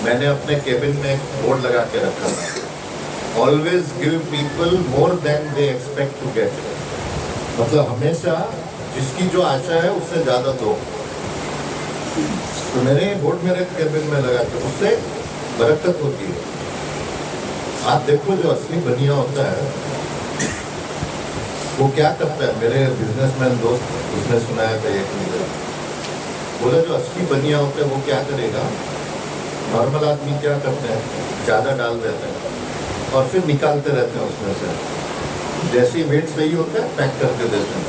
मैंने अपने केबिन में एक बोर्ड लगा के रखा था, always give people more than they expect to get. मतलब हमेशा जिसकी जो आशा है उससे ज़्यादा दो। तो मैंने बोर्ड मेरे केबिन में लगा के, उससे बरकत होती है। आप देखो जो असली बनिया होता है वो क्या करता है, मेरे बिजनेसमैन दोस्त उसने सुनाया था एक लीडर, बोला जो असली बनिया होता है वो क्या करेगा, नॉर्मल आदमी क्या करते हैं, ज़्यादा डाल देते हैं और फिर निकालते रहते हैं उसमें से, जैसे ही वेट सही होता है पैक करके देते हैं।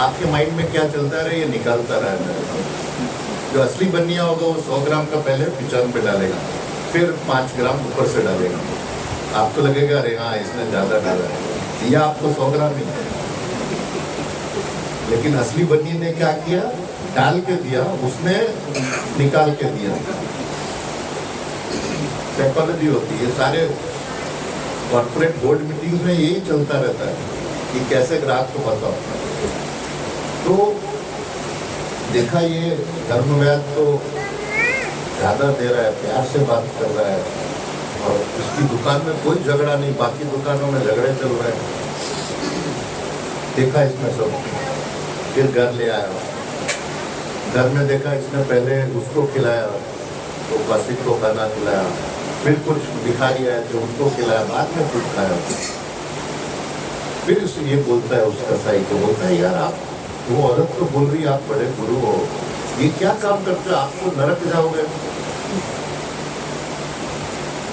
आपके माइंड में क्या चलता है, ये निकालता रहा है। जो असली बनिया होगा वो 100 ग्राम का पहले 95 डालेगा, फिर 5 ग्राम ऊपर से डालेगा। आपको लगेगा अरे हाँ इसने ज़्यादा डाला है, या आपको 100 ग्राम ही। लेकिन असली बनिए ने क्या किया, डाल के दिया, उसने निकाल के दिया। साइकोलॉजी होती है, सारे कॉर्पोरेट बोर्ड मीटिंग्स में यही चलता रहता है कि कैसे ग्राहक को फंसाओ। तो देखा ये धर्मव्यास तो ज़्यादा दे रहा है, प्यार से बात कर रहा है, और उसकी दुकान में कोई झगड़ा नहीं, बाकी दुकानों में झगड़े चल रहे हैं। देखा इसमें सब, फिर घर ले आया, घर में देखा इसने पहले उसको खिलाया, तो कौशिक को खाना खिलाया, फिर कुछ भिखारी आए थे उनको खिलाया, बाद में कुछ खाया। फिर ये बोलता है उस कसाई को, बोलता है यार आप, वो औरत तो बोल रही है आप बड़े गुरु हो, ये क्या काम करते हो, आप तो नरक जाओगे।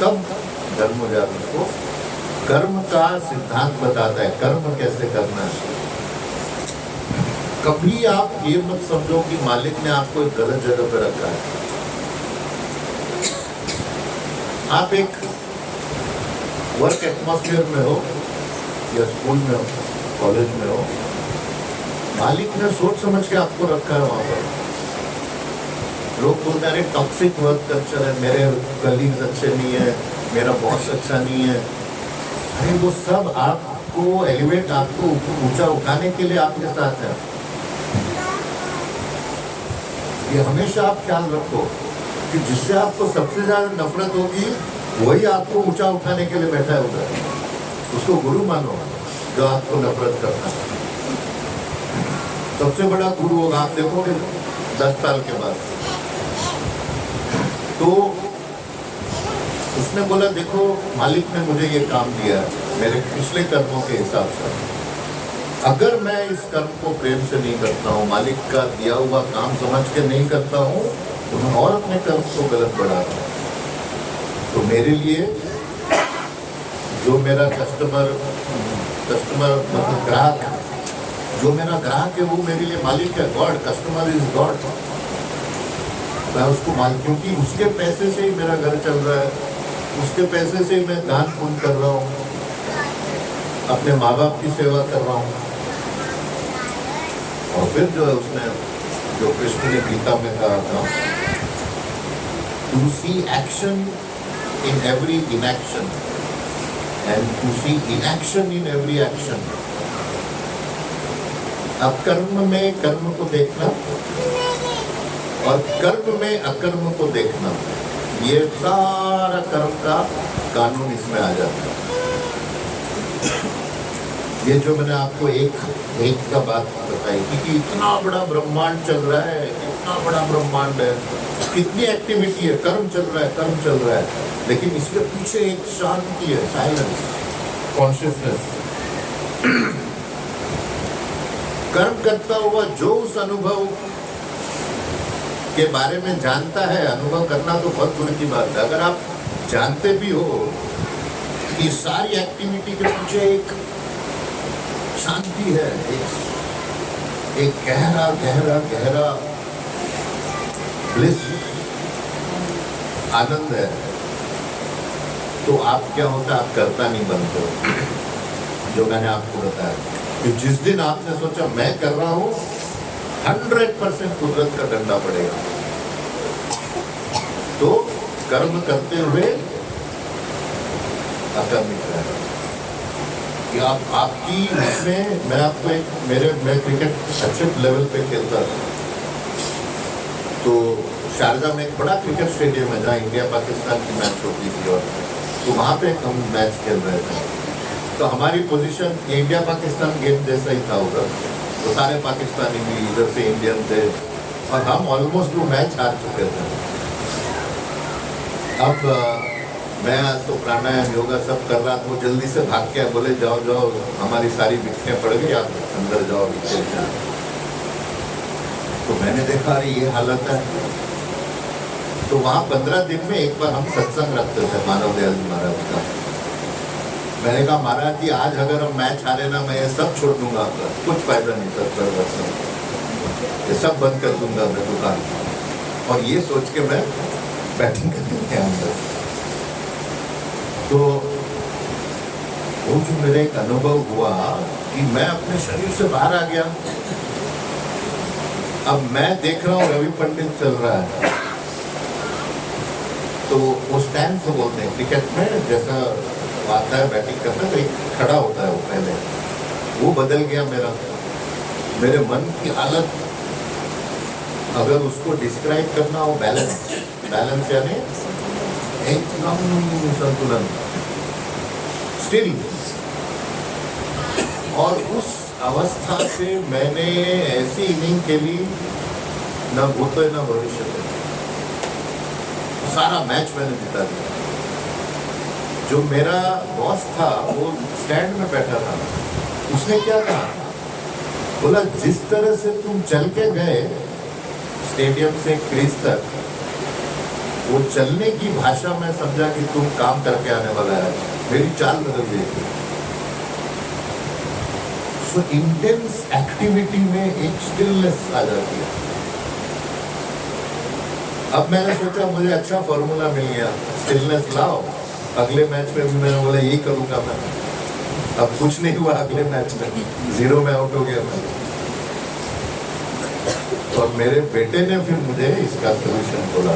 तब धर्मोद्यान उसको कर्म का सिद्धांत बताता है, कर्म कैसे करना है। कभी आप ये मत समझो कि मालिक ने आपको एक गलत जगह पर रखा है। आप एक वर्क एटमॉस्फेयर में हो या स्कूल में हो, कॉलेज में हो, मालिक ने सोच समझ के आपको रखा है वहां पर। लोग बोलते हैं अरे टॉक्सिक वर्क कल्चर है, मेरे कलीग्स अच्छे नहीं है, मेरा बॉस अच्छा नहीं है। अरे वो सब आपको एलिवेट, आपको ऊंचा उठाने के लिए आपके साथ है। ये हमेशा आप ख्याल रखो कि जिससे आपको सबसे ज्यादा नफरत होगी वही आपको ऊंचा उठाने के लिए बैठा है उधर। उसको गुरु मानो जो आपको नफरत करता है। सबसे बड़ा गुरु होगा, आप देखोगे 10 साल के बाद। तो उसने बोला देखो मालिक ने मुझे ये काम दिया मेरे पिछले कर्मों के हिसाब से, अगर मैं इस कर्म को प्रेम से नहीं करता हूँ, मालिक का दिया हुआ काम समझ के नहीं करता हूँ, तो मैं और अपने कर्म को गलत बढ़ा रहा हूँ। तो मेरे लिए जो मेरा कस्टमर मतलब ग्राहक, जो मेरा ग्राहक है वो मेरे लिए मालिक है, गॉड। Customer is God. मैं उसको मान, क्योंकि उसके पैसे से ही मेरा घर चल रहा है, उसके पैसे से ही मैं दान पुण्य कर रहा हूँ, अपने माँ बाप की सेवा कर रहा हूँ। और फिर जो है उसने, जो कृष्ण ने गीता में कहा था, to see action in every inaction and to see inaction in every action. अब कर्म में कर्म को देखना और कर्म में अकर्म को देखना, ये सारा कर्म का कानून इसमें आ जाता है। ये जो मैंने आपको एक का बात बताई कि इतना बड़ा ब्रह्मांड चल रहा है, इतना बड़ा ब्रह्मांड है, कितनी एक्टिविटी है, कर्म चल रहा है, कर्म चल रहा है, लेकिन इसके पीछे एक शांति है, साइलेंस, कॉन्शियसनेस। कर्म करता हुआ जो उस अनुभव के बारे में जानता है, अनुभव करना तो बहुत दूर की बात है, अगर आप जानते भी हो कि सारी एक्टिविटी के पीछे एक शांति है, एक गहरा गहरा गहरा ब्लिस, आनंद है, तो आप क्या होता है, आप करता नहीं बनते हो। जो मैंने आपको बताया कि जिस दिन आपने सोचा मैं कर रहा हूं, 100% कुदरत का डंडा पड़ेगा। तो कर्म करते हुए अकर्मिक रहेगा कि आपकी इसमें, मैं आपको मैं क्रिकेट अच्छे लेवल पे खेलता था, तो शारजा में एक बड़ा क्रिकेट स्टेडियम है जहाँ इंडिया पाकिस्तान की मैच होती थी, और तो वहाँ पे हम मैच खेल रहे थे। तो हमारी पोजीशन इंडिया पाकिस्तान गेम जैसा ही था उधर, तो सारे पाकिस्तानी भी इधर से इंडियन थे, और हम ऑलमोस्ट वो मैच हार चुके थे। अब मैं तो प्राणायाम योगा सब कर रहा था, वो जल्दी से भाग के बोले जाओ जाओ, हमारी सारी विकेटें पड़ गई, आप अंदर जाओ विकेट। तो मैंने देखा अरे ये हालत है। तो वहाँ 15 दिन में एक बार हम सत्संग रखते थे मानव दयाल जी महाराज का। मैंने कहा महाराज जी आज अगर हम मैच हारे ना, मैं ये सब छोड़ दूंगा, आपका कुछ फायदा नहीं सत्संग, ये सब बंद कर दूंगा मैं दुकान। और ये सोच के मैं बैटिंग करते थे अंदर। तो वो जो मेरा एक अनुभव हुआ कि मैं अपने शरीर से बाहर आ गया। अब मैं देख रहा हूँ रवि पंडित चल रहा है, तो वो स्टैंड से बोलते हैं क्रिकेट में, जैसा आता है बैटिंग करता है तो एक खड़ा होता है वो पहले, वो बदल गया मेरे मन की हालत। अगर उसको डिस्क्राइब करना हो, बैलेंस यानी एकदम संतुलन, स्टिल। और उस अवस्था से मैंने ऐसी इनिंग खेली, न भूतो न भविष्य में, सारा मैच मैंने जिता दिया। जो मेरा बॉस था वो स्टैंड में बैठा था, उसने क्या कहा, बोला जिस तरह से तुम चल के गए स्टेडियम से क्रीज तक, वो चलने की भाषा में समझा कि तुम काम करके आने वाला है, मेरी चाल बदल गई थी। सो इंटेंस एक्टिविटी में एक स्टिलनेस आ जाती है। अब मैंने सोचा मुझे अच्छा फॉर्मूला मिल गया, स्टिलनेस लाओ, अगले मैच में भी मैंने बोला यही करूंगा मैं। अब कुछ नहीं हुआ, अगले मैच में 0 में आउट हो गया मैं। और मेरे बेटे ने फिर मुझे इसका सोल्यूशन बोला।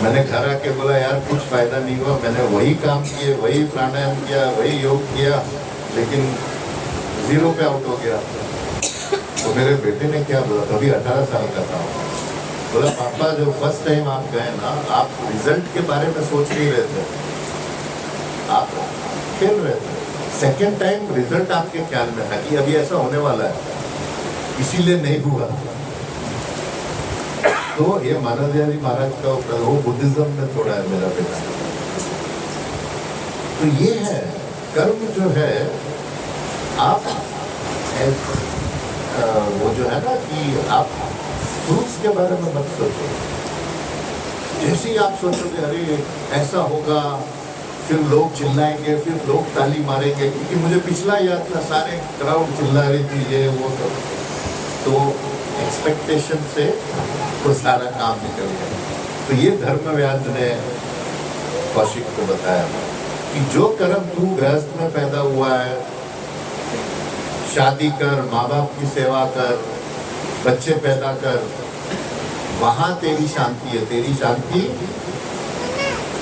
मैंने घर आके बोला यार कुछ फायदा नहीं हुआ, मैंने वही काम किए, वही प्राणायाम किया, वही योग किया, लेकिन 0 पे आउट हो गया। तो मेरे बेटे ने क्या बोला, कभी 18 साल का था, बोला पापा जो फर्स्ट टाइम आप गए ना, आप रिजल्ट के बारे में सोच नहीं रहे थे, आप खेल रहे थे। सेकेंड टाइम रिजल्ट आपके ख्याल में था कि अभी ऐसा होने वाला है, इसीलिए नहीं हुआ। तो ये मानवदयाल जी महाराज का वो बुद्धिज्म में थोड़ा है मेरा बेटा। तो ये है कर्म जो है, आप वो जो है ना कि आप फ्रूट्स के बारे में मत सोचो। जैसे ही आप सोचोगे अरे ऐसा होगा, फिर लोग चिल्लाएंगे, फिर लोग ताली मारेंगे, क्योंकि मुझे पिछला याद था, सारे क्राउड चिल्ला रही थी, ये वो सब, तो एक्सपेक्टेशन से वो सारा काम निकल गया। तो ये धर्मव्यास ने कौशिक को बताया कि जो कर्म तू गृहस्थ में पैदा हुआ है, शादी कर, माँ बाप की सेवा कर, बच्चे पैदा कर, वहां तेरी शांति है। तेरी शांति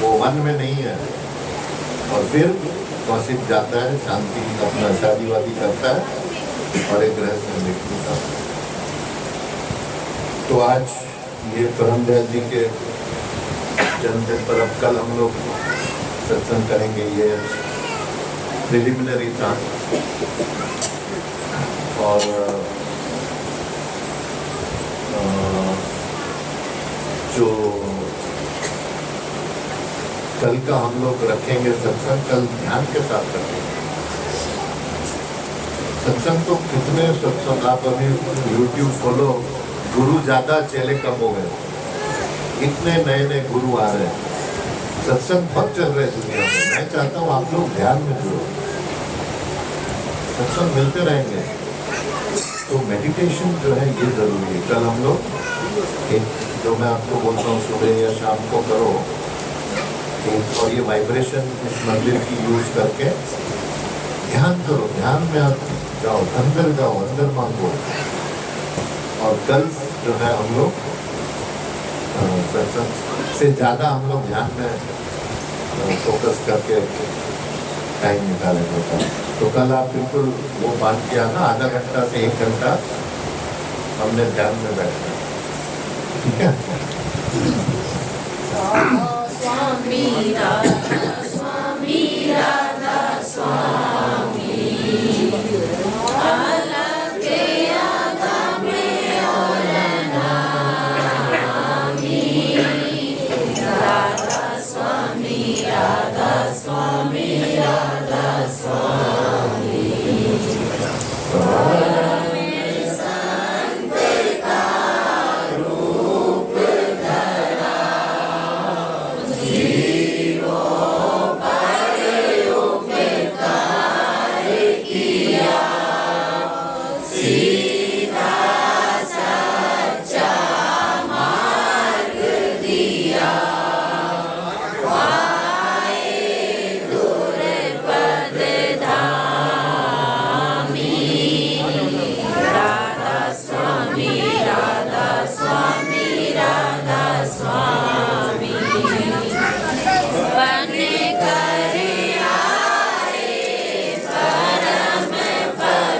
वो वन में नहीं है। और फिर कौशिक जाता है, शांति अपना शादी वादी करता है और एक गृहस्थ में निकलता है। तो आज ये परमदयाल जी के जन्मदिन पर अब कल हम लोग सत्संग करेंगे, ये प्रिलिमिनरी था। और जो कल का हम लोग रखेंगे सत्संग, कल ध्यान के साथ रखेंगे सत्संग। तो कितने सत्संग आप अभी YouTube खोलो, गुरु ज्यादा चेले कम हो गए, इतने नए नए गुरु आ रहे हैं, सत्संग बहुत चल रहे हैं दुनिया में। मैं चाहता हूँ आप लोग ध्यान में जुड़ो, सत्संग मिलते रहेंगे। तो मेडिटेशन जो है ये जरूरी है। कल हम लोग एक, जो मैं आपको बोलता हूँ सुबह या शाम को करो, और ये वाइब्रेशन इस मंदिर की यूज करके ध्यान करो, ध्यान में आप जाओ, अंदर मांगो। और कल जो है हम लोग सत्संग से ज़्यादा हम लोग ध्यान में फोकस करके टाइम निकालेंगे। तो कल आप बिल्कुल वो बात किया ना, आधा घंटा से 1 घंटा हमने ध्यान में बैठना, ठीक है। स्वामी राधा स्वामी राधा स्वामी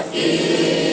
की